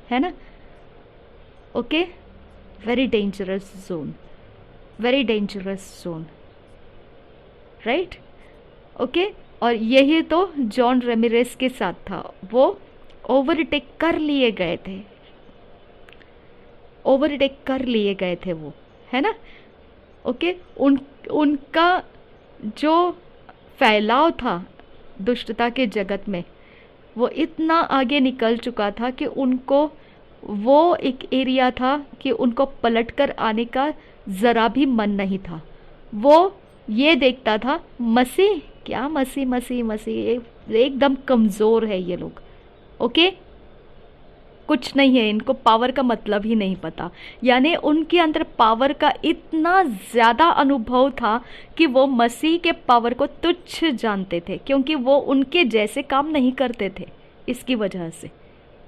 है ना? Okay, very dangerous zone, very dangerous zone, right? Okay, और यही तो जॉन रेमिरेस के साथ था। वो ओवरटेक कर लिए गए थे, ओवरटेक कर लिए गए थे वो, है ना? ओके, उनका जो फैलाव था दुष्टता के जगत में, वो इतना आगे निकल चुका था कि उनको, वो एक एरिया था कि उनको पलटकर आने का ज़रा भी मन नहीं था। वो ये देखता था मसीह, क्या मसीह मसीह मसीह, एकदम कमज़ोर है ये लोग, ओके, कुछ नहीं है, इनको पावर का मतलब ही नहीं पता। यानी उनके अंदर पावर का इतना ज़्यादा अनुभव था कि वो मसीह के पावर को तुच्छ जानते थे, क्योंकि वो उनके जैसे काम नहीं करते थे इसकी वजह से,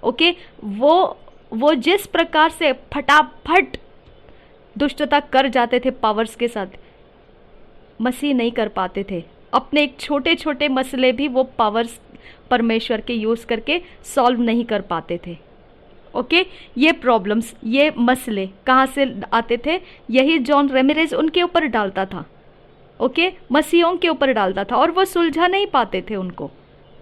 ओके। वो जिस प्रकार से फटाफट दुष्टता कर जाते थे पावर्स के साथ, मसीह नहीं कर पाते थे। अपने एक छोटे छोटे मसले भी वो पावर्स परमेश्वर के यूज़ करके सॉल्व नहीं कर पाते थे, ओके। ये प्रॉब्लम्स, ये मसले कहाँ से आते थे? यही जॉन रेमिरेज उनके ऊपर डालता था, ओके, मसीहों के ऊपर डालता था, और वो सुलझा नहीं पाते थे उनको,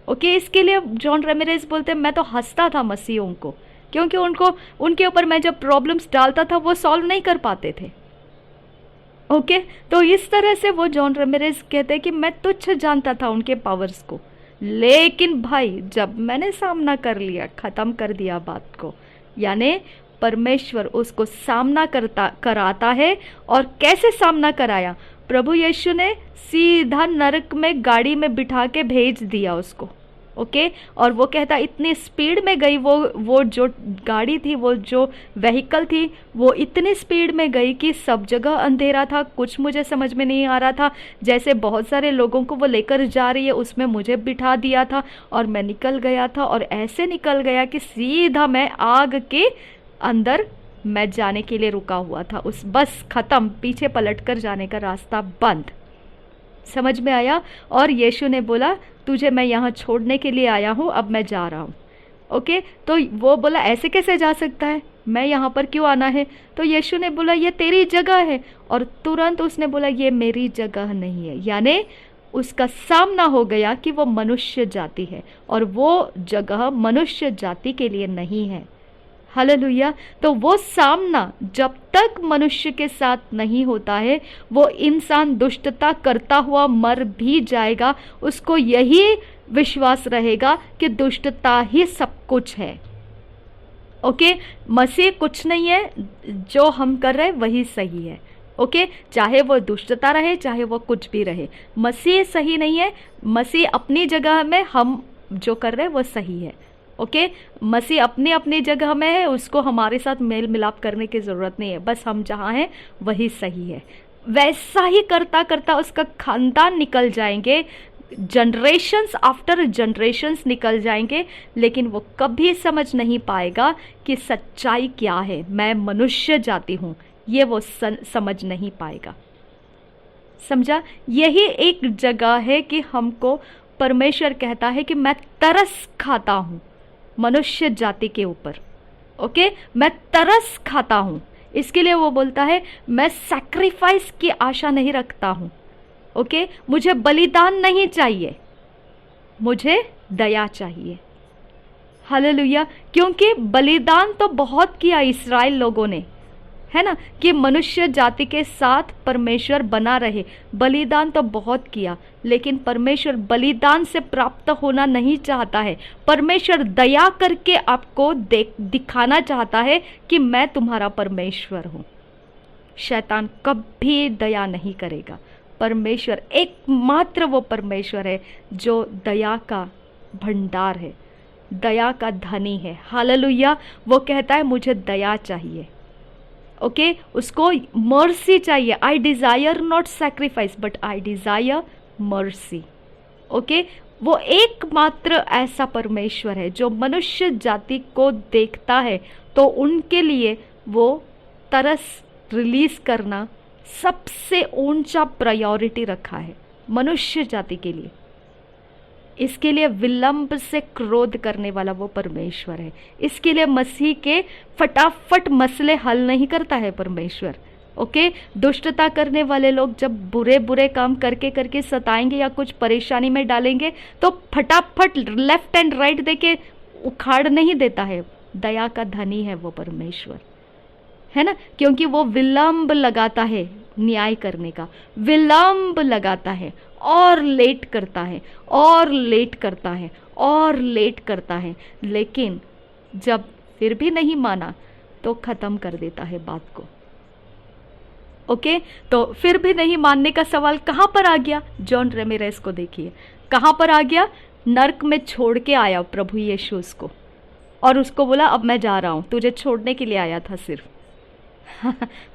ओके। इसके लिए जॉन रेमिरेज बोलते, मैं तो हंसता था मसीहों को, क्योंकि उनके ऊपर मैं जब प्रॉब्लम्स डालता था वो सॉल्व नहीं कर पाते थे, ओके। तो इस तरह से वो जॉन रेमिरेज कहते हैं कि मैं तुच्छ जानता था उनके पावर्स को, लेकिन भाई जब मैंने सामना कर लिया, ख़त्म कर दिया बात को, यानी परमेश्वर उसको सामना कराता है। और कैसे सामना कराया? प्रभु यीशु ने सीधा नरक में गाड़ी में बिठा के भेज दिया उसको, ओके। और वो कहता इतनी स्पीड में गई, वो जो गाड़ी थी, वो जो व्हीकल थी, वो इतनी स्पीड में गई कि सब जगह अंधेरा था, कुछ मुझे समझ में नहीं आ रहा था। जैसे बहुत सारे लोगों को वो लेकर जा रही है, उसमें मुझे बिठा दिया था और मैं निकल गया था, और ऐसे निकल गया कि सीधा मैं आग के अंदर मैं जाने के लिए रुका हुआ था। उस बस ख़त्म, पीछे पलटकर जाने का रास्ता बंद। समझ में आया? और यीशु ने बोला तुझे मैं यहाँ छोड़ने के लिए आया हूँ, अब मैं जा रहा हूँ, ओके। तो वो बोला ऐसे कैसे जा सकता है, मैं यहाँ पर क्यों आना है? तो यीशु ने बोला ये तेरी जगह है, और तुरंत उसने बोला ये मेरी जगह नहीं है। यानी उसका सामना हो गया कि वो मनुष्य जाति है और वो जगह मनुष्य जाति के लिए नहीं है। हालेलुया। तो वो सामना जब तक मनुष्य के साथ नहीं होता है, वो इंसान दुष्टता करता हुआ मर भी जाएगा। उसको यही विश्वास रहेगा कि दुष्टता ही सब कुछ है, ओके। मसीह कुछ नहीं है, जो हम कर रहे हैं वही सही है, ओके। चाहे वो दुष्टता रहे, चाहे वो कुछ भी रहे, मसीह सही नहीं है। मसीह अपनी जगह में, हम जो कर रहे हैं वो सही है, ओके। मसीह अपनी अपनी जगह में है, उसको हमारे साथ मेल मिलाप करने की ज़रूरत नहीं है, बस हम जहाँ हैं वही सही है। वैसा ही करता करता उसका खानदान निकल जाएंगे, जनरेशन्स आफ्टर जनरेशन्स निकल जाएंगे, लेकिन वो कभी समझ नहीं पाएगा कि सच्चाई क्या है, मैं मनुष्य जाति हूँ, ये वो समझ नहीं पाएगा। समझा? यही एक जगह है कि हमको परमेश्वर कहता है कि मैं तरस खाता हूँ मनुष्य जाति के ऊपर, ओके। मैं तरस खाता हूँ, इसके लिए वो बोलता है मैं सैक्रिफाइस की आशा नहीं रखता हूँ, ओके। मुझे बलिदान नहीं चाहिए, मुझे दया चाहिए। हालेलुया। क्योंकि बलिदान तो बहुत किया इस्राएल लोगों ने, है ना, कि मनुष्य जाति के साथ परमेश्वर बना रहे, बलिदान तो बहुत किया, लेकिन परमेश्वर बलिदान से प्राप्त होना नहीं चाहता है। परमेश्वर दया करके आपको दिखाना चाहता है कि मैं तुम्हारा परमेश्वर हूँ। शैतान कभी दया नहीं करेगा। परमेश्वर एकमात्र वो परमेश्वर है जो दया का भंडार है, दया का धनी है। हालेलुया। वो कहता है मुझे दया चाहिए, ओके। उसको मर्सी चाहिए। I desire not sacrifice but I desire mercy, okay. वो एकमात्र ऐसा परमेश्वर है जो मनुष्य जाति को देखता है तो उनके लिए वो तरस रिलीज करना सबसे ऊंचा प्रायोरिटी रखा है मनुष्य जाति के लिए। इसके लिए विलंब से क्रोध करने वाला वो परमेश्वर है। इसके लिए मसीह के फटाफट मसले हल नहीं करता है परमेश्वर, ओके। दुष्टता करने वाले लोग जब बुरे बुरे काम करके सताएंगे या कुछ परेशानी में डालेंगे तो फटाफट लेफ्ट एंड राइट देके उखाड़ नहीं देता है। दया का धनी है वो परमेश्वर। है ना, क्योंकि वो विलंब लगाता है न्याय करने का, विलंब लगाता है और लेट करता है और लेट करता है और लेट करता है, लेकिन जब फिर भी नहीं माना तो खत्म कर देता है बात को। ओके, तो फिर भी नहीं मानने का सवाल कहां पर आ गया? जॉन रेमिरेस को देखिए कहां पर आ गया। नर्क में छोड़ के आया प्रभु यीशु उसको, और उसको बोला अब मैं जा रहा हूं, तुझे छोड़ने के लिए आया था सिर्फ।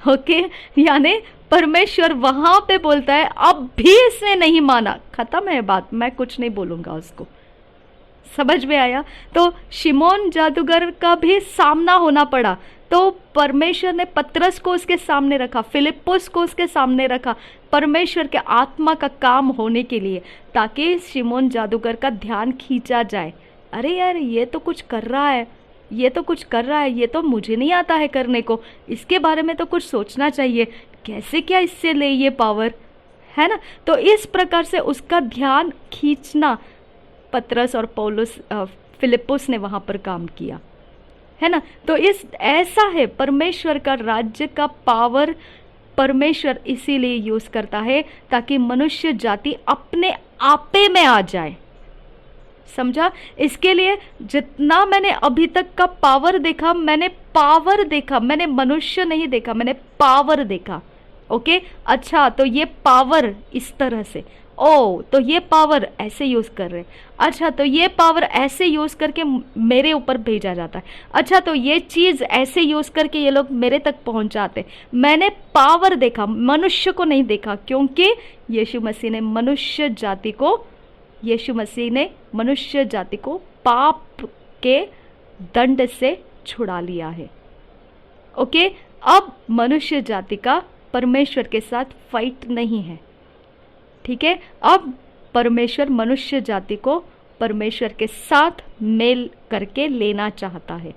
ओके, यानी परमेश्वर वहां पे बोलता है अब भी इसने नहीं माना, खत्म है बात, मैं कुछ नहीं बोलूंगा उसको। समझ में आया? तो शिमोन जादूगर का भी सामना होना पड़ा, तो परमेश्वर ने पतरस को उसके सामने रखा, फिलिप्पुस को उसके सामने रखा, परमेश्वर के आत्मा का काम होने के लिए, ताकि शिमोन जादूगर का ध्यान खींचा जाए। अरे यार, ये तो कुछ कर रहा है, ये तो कुछ कर रहा है, ये तो मुझे नहीं आता है करने को, इसके बारे में तो कुछ सोचना चाहिए, कैसे क्या इससे ले ये पावर, है ना। तो इस प्रकार से उसका ध्यान खींचना पतरस और पौलुस फिलिप्पुस ने वहां पर काम किया, है ना। तो इस ऐसा है परमेश्वर का राज्य का पावर, परमेश्वर इसीलिए यूज करता है ताकि मनुष्य जाति अपने आपे में आ जाए। समझा? इसके लिए जितना मैंने अभी तक का पावर देखा, मैंने पावर देखा, मैंने मनुष्य नहीं देखा, मैंने पावर देखा। ओके, अच्छा, तो ये पावर इस तरह से, ओ तो ये पावर ऐसे यूज कर रहे हैं, अच्छा तो ये पावर ऐसे यूज करके मेरे ऊपर भेजा जाता है, अच्छा तो ये चीज ऐसे यूज करके ये लोग मेरे तक पहुंच जाते। मैंने पावर देखा, मनुष्य को नहीं देखा, क्योंकि यीशु मसीह ने मनुष्य जाति को पाप के दंड से छुड़ा लिया है। ओके, अब मनुष्य जाति का परमेश्वर के साथ फाइट नहीं है। ठीक है, अब परमेश्वर मनुष्य जाति को परमेश्वर के साथ मेल करके लेना चाहता है।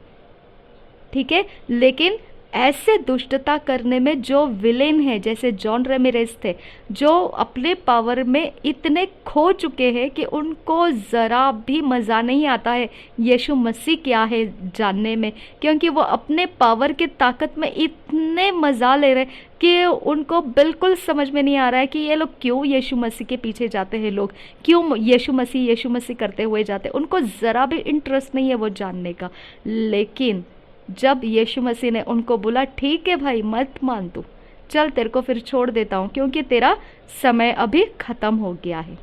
ठीक है, लेकिन ऐसे दुष्टता करने में जो विलेन है, जैसे जॉन रेमिरेस थे, जो अपने पावर में इतने खो चुके हैं कि उनको ज़रा भी मज़ा नहीं आता है यीशु मसीह क्या है जानने में, क्योंकि वो अपने पावर की ताकत में इतने मज़ा ले रहे कि उनको बिल्कुल समझ में नहीं आ रहा है कि ये लोग क्यों यीशु मसीह के पीछे जाते हैं, लोग क्यों यीशु मसीह करते हुए जाते हैं, उनको ज़रा भी इंटरेस्ट नहीं है वो जानने का। लेकिन जब यीशु मसीह ने उनको बोला ठीक है भाई, मत मान तू, चल तेरे को फिर छोड़ देता हूँ क्योंकि तेरा समय अभी ख़त्म हो गया है।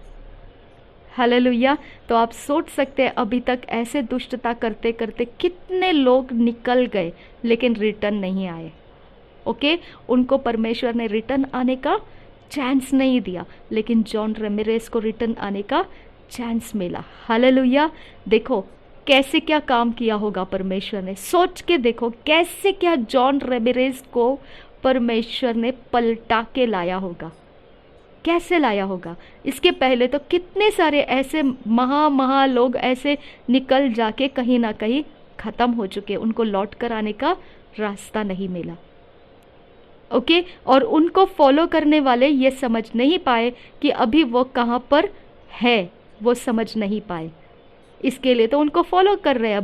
हालेलुया। तो आप सोच सकते हैं अभी तक ऐसे दुष्टता करते करते कितने लोग निकल गए लेकिन रिटर्न नहीं आए। ओके, उनको परमेश्वर ने रिटर्न आने का चांस नहीं दिया, लेकिन जॉन रेमिरेस को रिटर्न आने का चांस मिला। हालेलुया। देखो कैसे क्या काम किया होगा परमेश्वर ने, सोच के देखो कैसे क्या जॉन रेमिरेस को परमेश्वर ने पलटा के लाया होगा, कैसे लाया होगा। इसके पहले तो कितने सारे ऐसे महा लोग ऐसे निकल जाके कहीं ना कहीं खत्म हो चुके, उनको लौट कर आने का रास्ता नहीं मिला। ओके, और उनको फॉलो करने वाले ये समझ नहीं पाए कि अभी वो कहाँ पर है, वो समझ नहीं पाए, इसके लिए तो उनको फॉलो कर रहे हैं,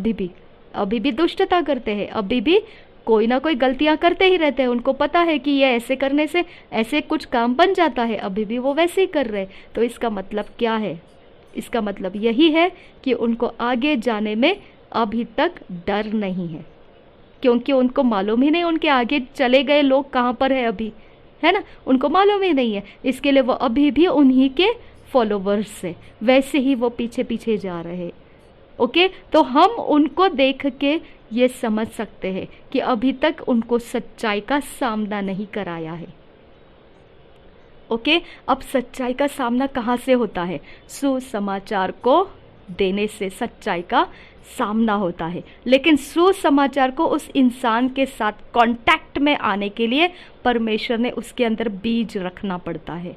अभी भी दुष्टता करते हैं, अभी भी कोई ना कोई गलतियां करते ही रहते हैं, उनको पता है कि ये ऐसे करने से ऐसे कुछ काम बन जाता है, अभी भी वो वैसे ही कर रहे हैं। तो इसका मतलब क्या है? इसका मतलब यही है कि उनको आगे जाने में अभी तक डर नहीं है, क्योंकि उनको मालूम ही नहीं उनके आगे चले गए लोग कहाँ पर है अभी, है ना, उनको मालूम ही नहीं है। इसके लिए वो अभी भी उन्हीं के फॉलोवर्स से वैसे ही वो पीछे पीछे जा रहे हैं। ओके, तो हम उनको देख के ये समझ सकते हैं कि अभी तक उनको सच्चाई का सामना नहीं कराया है। ओके, अब सच्चाई का सामना कहाँ से होता है? सुसमाचार को देने से सच्चाई का सामना होता है। लेकिन सुसमाचार को उस इंसान के साथ कांटेक्ट में आने के लिए परमेश्वर ने उसके अंदर बीज रखना पड़ता है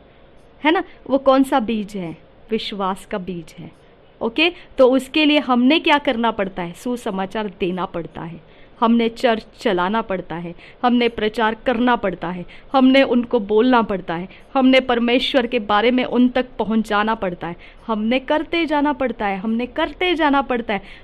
ना। वो कौन सा बीज है? विश्वास का बीज है। ओके, तो उसके लिए हमने क्या करना पड़ता है? सुसमाचार देना पड़ता है, हमने चर्च चलाना पड़ता है, हमने प्रचार करना पड़ता है, हमने उनको बोलना पड़ता है, हमने परमेश्वर के बारे में उन तक पहुंचाना पड़ता है, हमने करते जाना पड़ता है।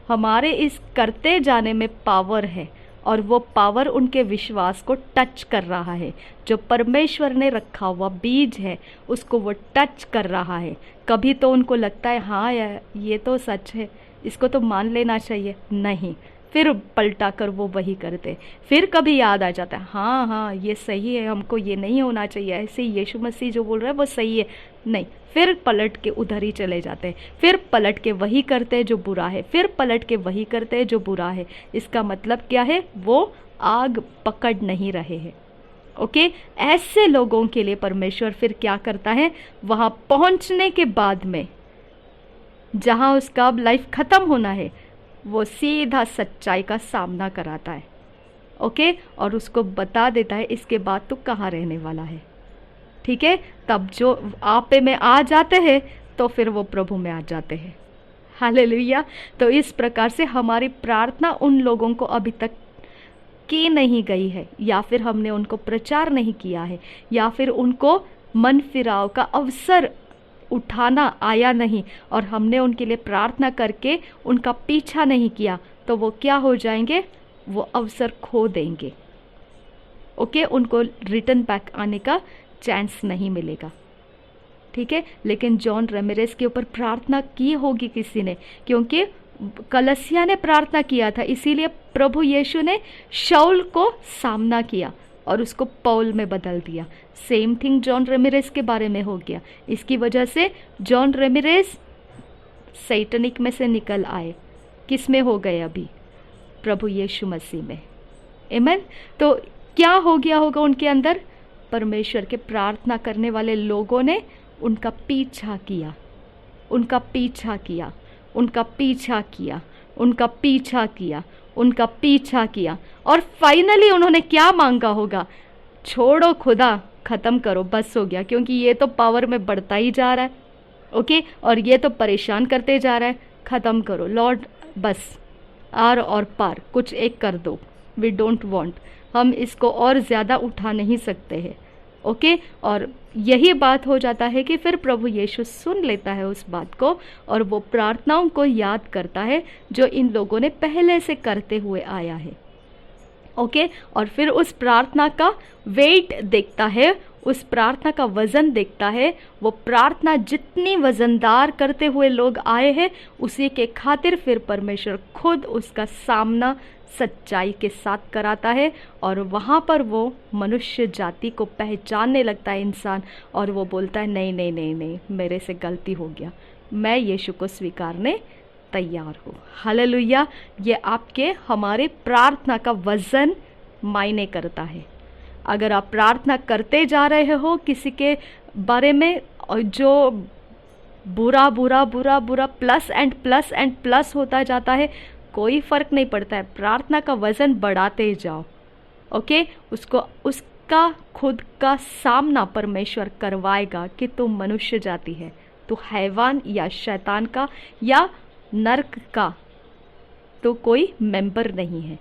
हमारे इस करते जाने में पावर है, और वो पावर उनके विश्वास को टच कर रहा है। जो परमेश्वर ने रखा हुआ बीज है उसको वो टच कर रहा है। कभी तो उनको लगता है हाँ यार ये तो सच है, इसको तो मान लेना चाहिए, नहीं, फिर पलटा कर वो वही करते। फिर कभी याद आ जाता है हाँ हाँ ये सही है, हमको ये नहीं होना चाहिए, ऐसे यीशु मसीह जो बोल रहा है वो सही है, नहीं, फिर पलट के उधर ही चले जाते हैं, फिर पलट के वही करते हैं जो बुरा है, फिर पलट के वही करते हैं जो बुरा है। इसका मतलब क्या है? वो आग पकड़ नहीं रहे हैं। ओके, ऐसे लोगों के लिए परमेश्वर फिर क्या करता है? वहां पहुंचने के बाद में जहां उसका अब लाइफ खत्म होना है, वो सीधा सच्चाई का सामना कराता है। ओके, और उसको बता देता है इसके बाद तू कहाँ रहने वाला है। ठीक है, तब जो आपे में आ जाते हैं तो फिर वो प्रभु में आ जाते हैं। हालेलुया। तो इस प्रकार से हमारी प्रार्थना उन लोगों को अभी तक की नहीं गई है, या फिर हमने उनको प्रचार नहीं किया है, या फिर उनको मन फिराव का अवसर उठाना आया नहीं, और हमने उनके लिए प्रार्थना करके उनका पीछा नहीं किया, तो वो क्या हो जाएंगे? वो अवसर खो देंगे। ओके, उनको रिटर्न बैक आने का चांस नहीं मिलेगा। ठीक है, लेकिन जॉन रेमिरेस के ऊपर प्रार्थना की होगी किसी ने, क्योंकि कलसिया ने प्रार्थना किया था, इसीलिए प्रभु यीशु ने शाऊल को सामना किया और उसको पौल में बदल दिया। सेम थिंग जॉन रेमिरेस के बारे में हो गया। इसकी वजह से जॉन रेमिरेस सैटनिक में से निकल आए, किस में हो गए? अभी प्रभु यीशु मसीह में। आमीन। तो क्या हो गया होगा उनके अंदर? परमेश्वर के प्रार्थना करने वाले लोगों ने उनका पीछा किया, उनका पीछा किया, उनका पीछा किया, उनका पीछा किया, उनका पीछा किया, और फाइनली उन्होंने क्या मांगा होगा? छोड़ो खुदा, खत्म करो, बस हो गया, क्योंकि ये तो पावर में बढ़ता ही जा रहा है। ओके, और ये तो परेशान करते जा रहा है, खत्म करो लॉर्ड, बस आर और पार कुछ एक कर दो, वी डोंट वांट, हम इसको और ज़्यादा उठा नहीं सकते हैं। ओके, और यही बात हो जाता है कि फिर प्रभु यीशु सुन लेता है उस बात को, और वो प्रार्थनाओं को याद करता है जो इन लोगों ने पहले से करते हुए आया है। ओके, और फिर उस प्रार्थना का वेट देखता है, उस प्रार्थना का वजन देखता है। वो प्रार्थना जितनी वजनदार करते हुए लोग आए हैं, उसी के खातिर फिर परमेश्वर खुद उसका सामना सच्चाई के साथ कराता है, और वहाँ पर वो मनुष्य जाति को पहचानने लगता है इंसान, और वो बोलता है नहीं नहीं नहीं नहीं, मेरे से गलती हो गया, मैं यीशु को स्वीकारने तैयार हूँ। हालेलुया। ये आपके हमारे प्रार्थना का वजन मायने करता है। अगर आप प्रार्थना करते जा रहे हो किसी के बारे में, और जो बुरा बुरा बुरा बुरा plus and plus and plus होता जाता है, कोई फर्क नहीं पड़ता है, प्रार्थना का वजन बढ़ाते जाओ। ओके, उसको उसका खुद का सामना परमेश्वर करवाएगा कि तू मनुष्य जाति है, तू हैवान या शैतान का या नर्क का तो कोई मेंबर नहीं है।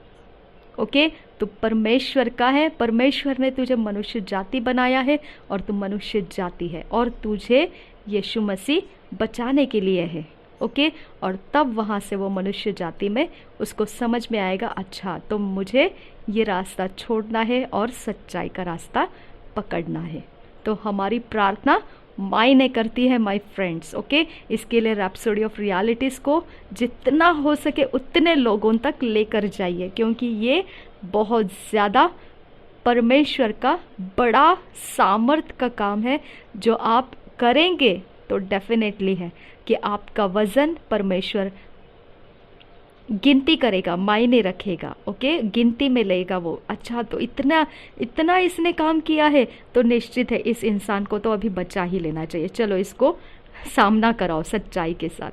ओके, तू परमेश्वर का है, परमेश्वर ने तुझे मनुष्य जाति बनाया है, और तू मनुष्य जाति है, और तुझे यीशु मसीह बचाने के लिए है। ओके, और तब वहाँ से वो मनुष्य जाति में उसको समझ में आएगा, अच्छा तो मुझे ये रास्ता छोड़ना है और सच्चाई का रास्ता पकड़ना है। तो हमारी प्रार्थना मायने करती है माय फ्रेंड्स। ओके, इसके लिए रैप्सोडी ऑफ रियलिटीज़ को जितना हो सके उतने लोगों तक लेकर जाइए, क्योंकि ये बहुत ज़्यादा परमेश्वर का बड़ा सामर्थ का काम है जो आप करेंगे, तो डेफिनेटली है कि आपका वजन परमेश्वर गिनती करेगा, मायने रखेगा। ओके, गिनती में लेगा वो, अच्छा तो इतना इतना इसने काम किया है, तो निश्चित है इस इंसान को तो अभी बचा ही लेना चाहिए, चलो इसको सामना कराओ सच्चाई के साथ।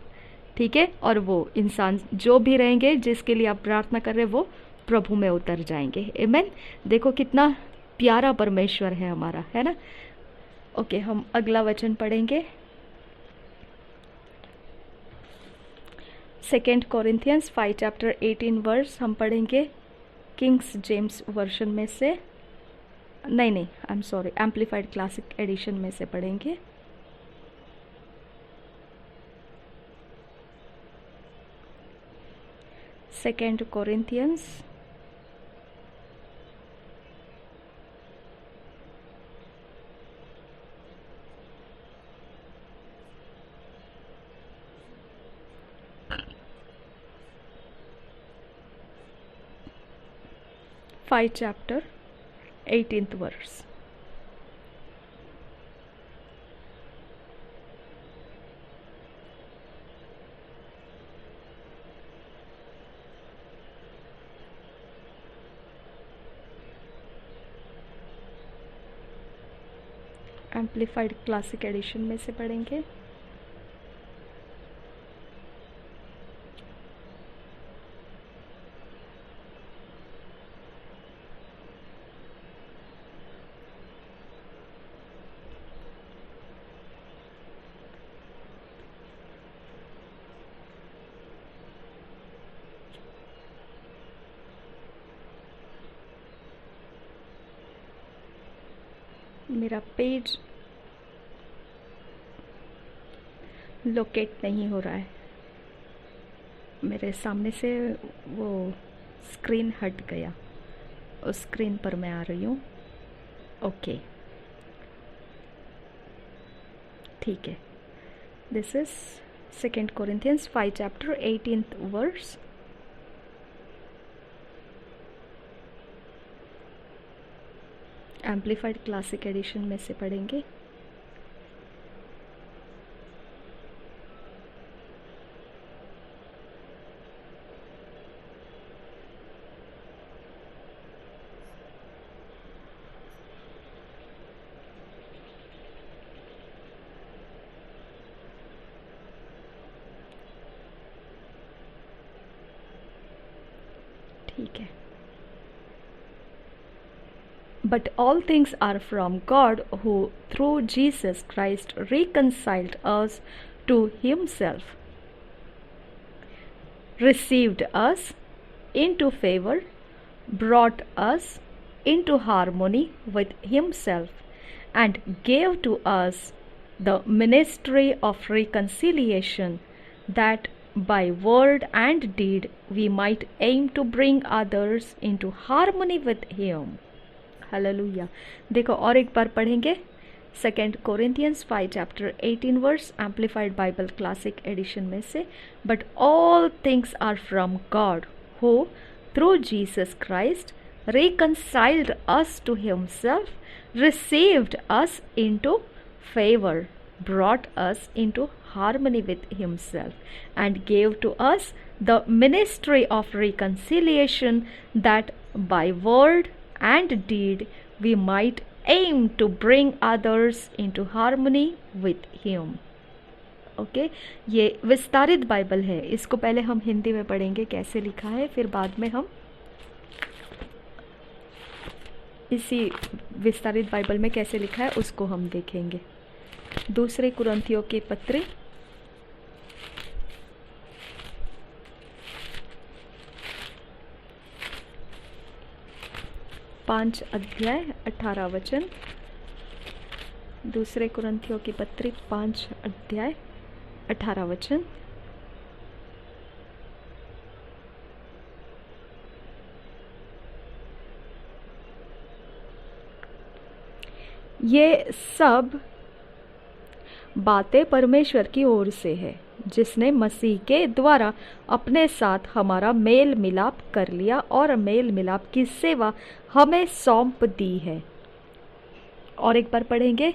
ठीक है, और वो इंसान जो भी रहेंगे जिसके लिए आप प्रार्थना कर रहे हैं, वो प्रभु में उतर जाएंगे। आमीन। देखो कितना प्यारा परमेश्वर है हमारा, है ना। ओके, हम अगला वचन पढ़ेंगे, 2 Corinthians 5 chapter 18 वर्स हम पढ़ेंगे किंग्स जेम्स वर्जन में से, नहीं I am sorry, amplified classic edition में से पढ़ेंगे। Second Corinthians 5 chapter 18th verse. Amplified classic edition में से पढ़ेंगे। मेरा पेज लोकेट नहीं हो रहा है, मेरे सामने से वो स्क्रीन हट गया, उस स्क्रीन पर मैं आ रही हूँ। ओके, ठीक है। This is 2 Corinthians 5 chapter 18th verse. Amplified classic edition में से पढ़ेंगे। ठीक है। But all things are from God, who through Jesus Christ reconciled us to himself, received us into favor, brought us into harmony with himself, and gave to us the ministry of reconciliation, that by word and deed we might aim to bring others into harmony with him. Hallelujah. देखो और एक बार पढ़ेंगे 2 Corinthians 5 chapter 18 verse amplified Bible classic edition में से। But all things are from God, who through Jesus Christ reconciled us to himself, received us into favor, brought us into harmony with himself, and gave to us the ministry of reconciliation, that by word and deed we might aim to bring others into harmony with him. Okay, ये विस्तारित Bible है, इसको पहले हम हिंदी में पढ़ेंगे कैसे लिखा है, फिर बाद में हम इसी विस्तारित बाइबल में कैसे लिखा है उसको हम देखेंगे। 2 कुरिन्थियों के पत्र 5 अध्याय 18 वचन। 2 कुरिन्थियों की पत्री 5 अध्याय 18 वचन। ये सब बातें परमेश्वर की ओर से है, जिसने मसीह के द्वारा अपने साथ हमारा मेल मिलाप कर लिया और मेल मिलाप की सेवा हमें सौंप दी है। और एक बार पढ़ेंगे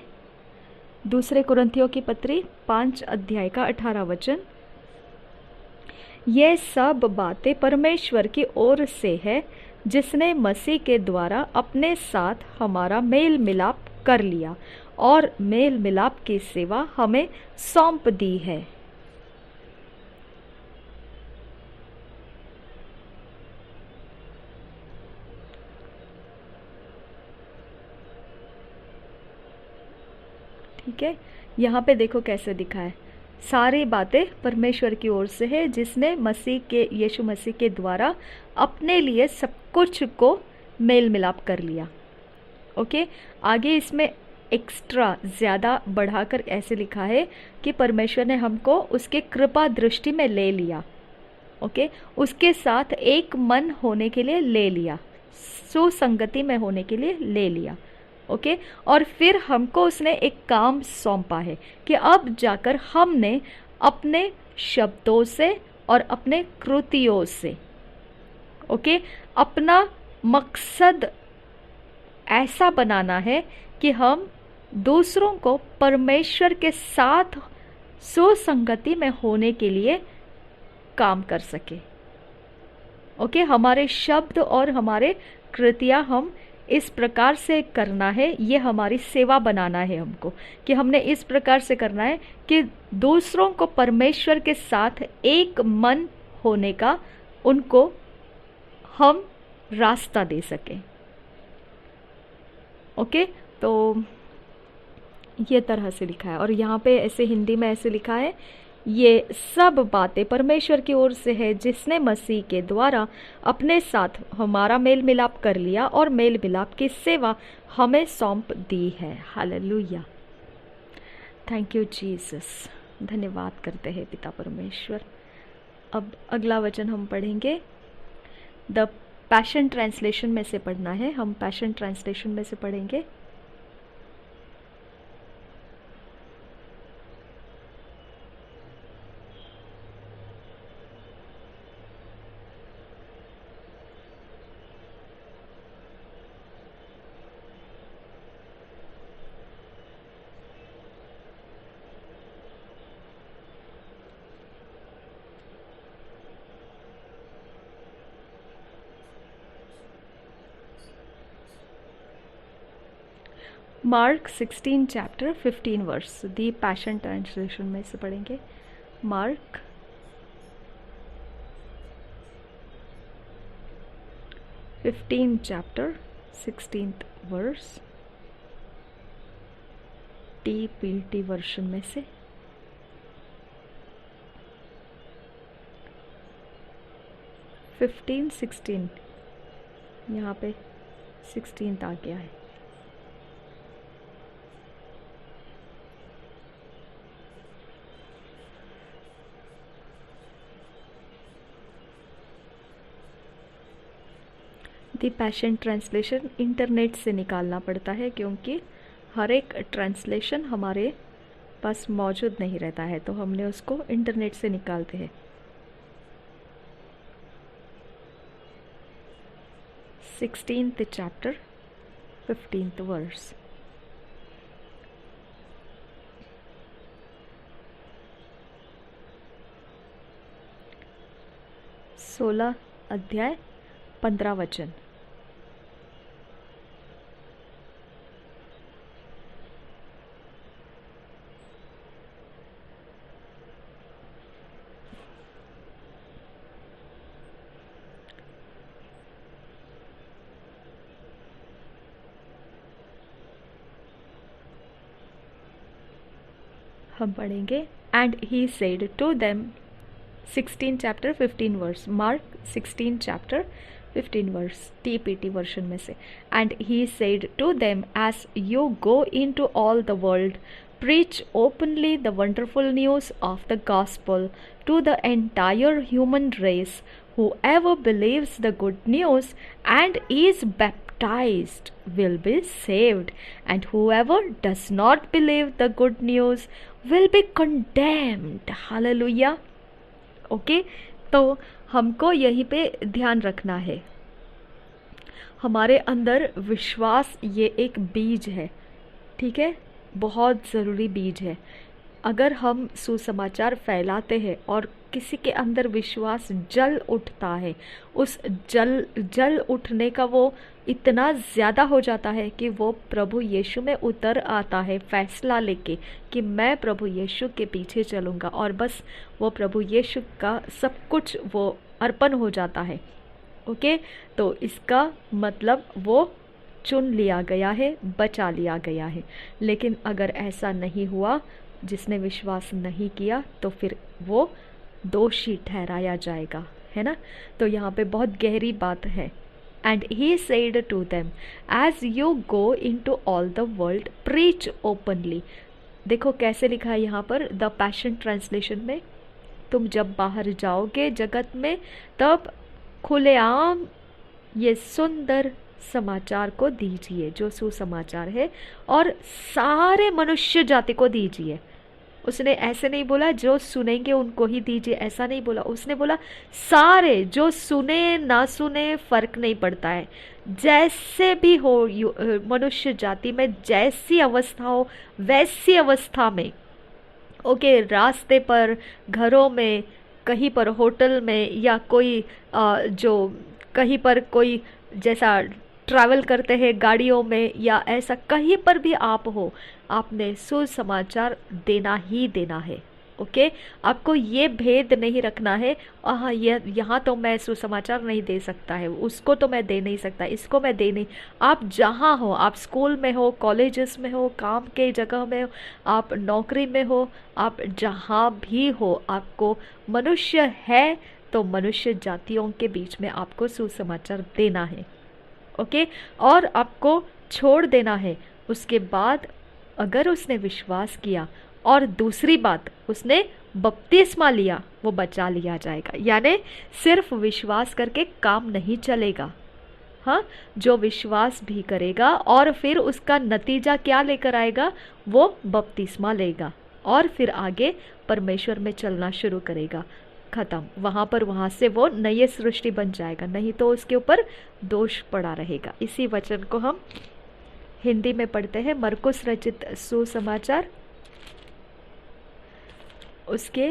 2 कुरिन्थियों की पत्री 5 अध्याय का 18 वचन। ये सब बातें परमेश्वर की ओर से है, जिसने मसीह के द्वारा अपने साथ हमारा मेल मिलाप कर लिया और मेल मिलाप की सेवा हमें सौंप दी है। ठीक है, यहाँ पे देखो कैसे दिखा है, सारी बातें परमेश्वर की ओर से है, जिसने यीशु मसीह के द्वारा अपने लिए सब कुछ को मेल मिलाप कर लिया। ओके, आगे इसमें एक्स्ट्रा ज़्यादा बढ़ाकर ऐसे लिखा है कि परमेश्वर ने हमको उसके कृपा दृष्टि में ले लिया। ओके, उसके साथ एक मन होने के लिए ले लिया, सुसंगति में होने के लिए ले लिया। ओके, और फिर हमको उसने एक काम सौंपा है कि अब जाकर हमने अपने शब्दों से और अपने कृतियों से, ओके, अपना मकसद ऐसा बनाना है कि हम दूसरों को परमेश्वर के साथ सुसंगति में होने के लिए काम कर सके। ओके, हमारे शब्द और हमारे कृतियाँ हम इस प्रकार से करना है, ये हमारी सेवा बनाना है हमको, कि हमने इस प्रकार से करना है कि दूसरों को परमेश्वर के साथ एक मन होने का उनको हम रास्ता दे सकें। ओके, तो ये तरह से लिखा है, और यहाँ पे ऐसे हिंदी में ऐसे लिखा है, ये सब बातें परमेश्वर की ओर से है जिसने मसीह के द्वारा अपने साथ हमारा मेल मिलाप कर लिया और मेल मिलाप की सेवा हमें सौंप दी है। Hallelujah, thank you Jesus. धन्यवाद करते हैं पिता परमेश्वर। अब अगला वचन हम पढ़ेंगे, द पैशन ट्रांसलेशन में से पढ़ना है, हम पैशन ट्रांसलेशन में से पढ़ेंगे। Mark 16 chapter 15 verse, the passion translation में से पढ़ेंगे। Mark 15 chapter 16th verse, TPT version में से। फिफ्टीन 16, यहाँ पे 16th आ गया है। दी पैशन ट्रांसलेशन इंटरनेट से निकालना पड़ता है, क्योंकि हर एक ट्रांसलेशन हमारे पास मौजूद नहीं रहता है, तो हमने उसको इंटरनेट से निकालते हैं। 16th chapter 15th verse. सोलह अध्याय 15 वचन। हम पढ़ेंगे, and he said to them, 16 chapter 15 verse, Mark 16 chapter 15 verse, TPT version में से। And he said to them, as you go into all the world, preach openly the wonderful news of the gospel to the entire human race. Whoever believes the good news and is baptized will be saved, and whoever does not believe the good news will be condemned. Hallelujah. Okay, तो हमको यहीं पे ध्यान रखना है, हमारे अंदर विश्वास ये एक बीज है, ठीक है, बहुत ज़रूरी बीज है। अगर हम सुसमाचार फैलाते हैं और किसी के अंदर विश्वास जल उठता है, उस जल उठने का वो इतना ज़्यादा हो जाता है कि वो प्रभु यीशु में उतर आता है, फैसला लेके कि मैं प्रभु यीशु के पीछे चलूँगा, और बस वो प्रभु यीशु का सब कुछ वो अर्पण हो जाता है। ओके, तो इसका मतलब वो चुन लिया गया है, बचा लिया गया है। लेकिन अगर ऐसा नहीं हुआ, जिसने विश्वास नहीं किया, तो फिर वो दोषी ठहराया जाएगा, है ना। तो यहाँ पे बहुत गहरी बात है। And he said to them, as you go into all the world, preach openly. देखो कैसे लिखा है यहाँ पर द पैशन ट्रांसलेशन में, तुम जब बाहर जाओगे जगत में, तब खुलेआम ये सुंदर समाचार को दीजिए, जो सुसमाचार है, और सारे मनुष्य जाति को दीजिए। उसने ऐसे नहीं बोला जो सुनेंगे उनको ही दीजिए, ऐसा नहीं बोला। उसने बोला सारे, जो सुने ना सुने फर्क नहीं पड़ता है, जैसे भी हो मनुष्य जाति में जैसी अवस्था हो वैसी अवस्था में, ओके, रास्ते पर, घरों में, कहीं पर होटल में, या कोई जो कहीं पर कोई जैसा ट्रैवल करते हैं गाड़ियों में, या ऐसा कहीं पर भी आप हो, आपने सुसमाचार देना ही देना है। ओके, आपको ये भेद नहीं रखना है, हाँ ये यहाँ तो मैं सुसमाचार नहीं दे सकता है, उसको तो मैं दे नहीं सकता, इसको मैं दे नहीं। आप जहाँ हो, आप स्कूल में हो, कॉलेजेस में हो, काम के जगह में हो, आप नौकरी में हो, आप जहाँ भी हो, आपको मनुष्य है तो मनुष्य जातियों के बीच में आपको सुसमाचार देना है। ओके, और आपको छोड़ देना है। उसके बाद अगर उसने विश्वास किया और दूसरी बात उसने बपतिस्मा लिया, वो बचा लिया जाएगा। यानी सिर्फ विश्वास करके काम नहीं चलेगा। हाँ, जो विश्वास भी करेगा और फिर उसका नतीजा क्या लेकर आएगा, वो बपतिस्मा लेगा और फिर आगे परमेश्वर में चलना शुरू करेगा। खत्म, वहाँ से वो नई सृष्टि बन जाएगा, नहीं तो उसके ऊपर दोष पड़ा रहेगा। इसी वचन को हम हिंदी में पढ़ते हैं, मरकुस रचित सुसमाचार, उसके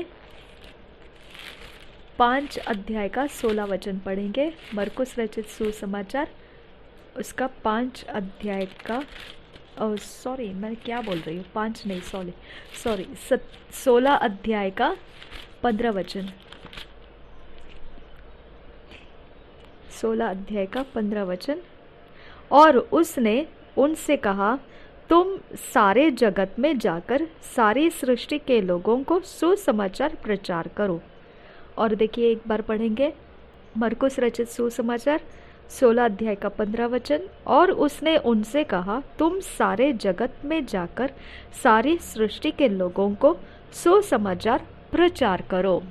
5 अध्याय का 16 वचन पढ़ेंगे। मरकुस रचित सुसमाचार उसका 5 अध्याय का, सॉरी मैं क्या बोल रही हूँ, 5 नहीं, सॉरी 16 अध्याय का 15 वचन, 16 अध्याय का 15 वचन। और उसने उनसे कहा, तुम सारे जगत में जाकर सारी सृष्टि के लोगों को सुसमाचार प्रचार करो। और देखिए एक बार पढ़ेंगे, मरकुस रचित सुसमाचार 16 अध्याय का 15 वचन। और उसने उनसे कहा, तुम सारे जगत में जाकर सारी सृष्टि के लोगों को सुसमाचार प्रचार करो।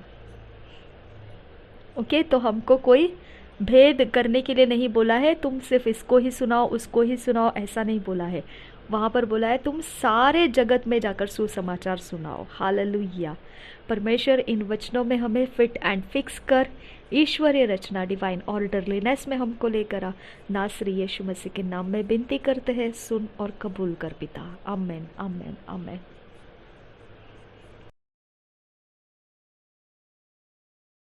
ओके, तो हमको कोई भेद करने के लिए नहीं बोला है, तुम सिर्फ इसको ही सुनाओ उसको ही सुनाओ, ऐसा नहीं बोला है। वहाँ पर बोला है तुम सारे जगत में जाकर सुसमाचार सुनाओ। हालेलुया। परमेश्वर इन वचनों में हमें फिट एंड फिक्स कर ईश्वरीय रचना, डिवाइन ऑर्डरलीनेस में हमको लेकर आ। नासरी यीशु मसीह के नाम में विनती करते हैं, सुन और कबूल कर पिता। आमेन, आमेन, आमेन।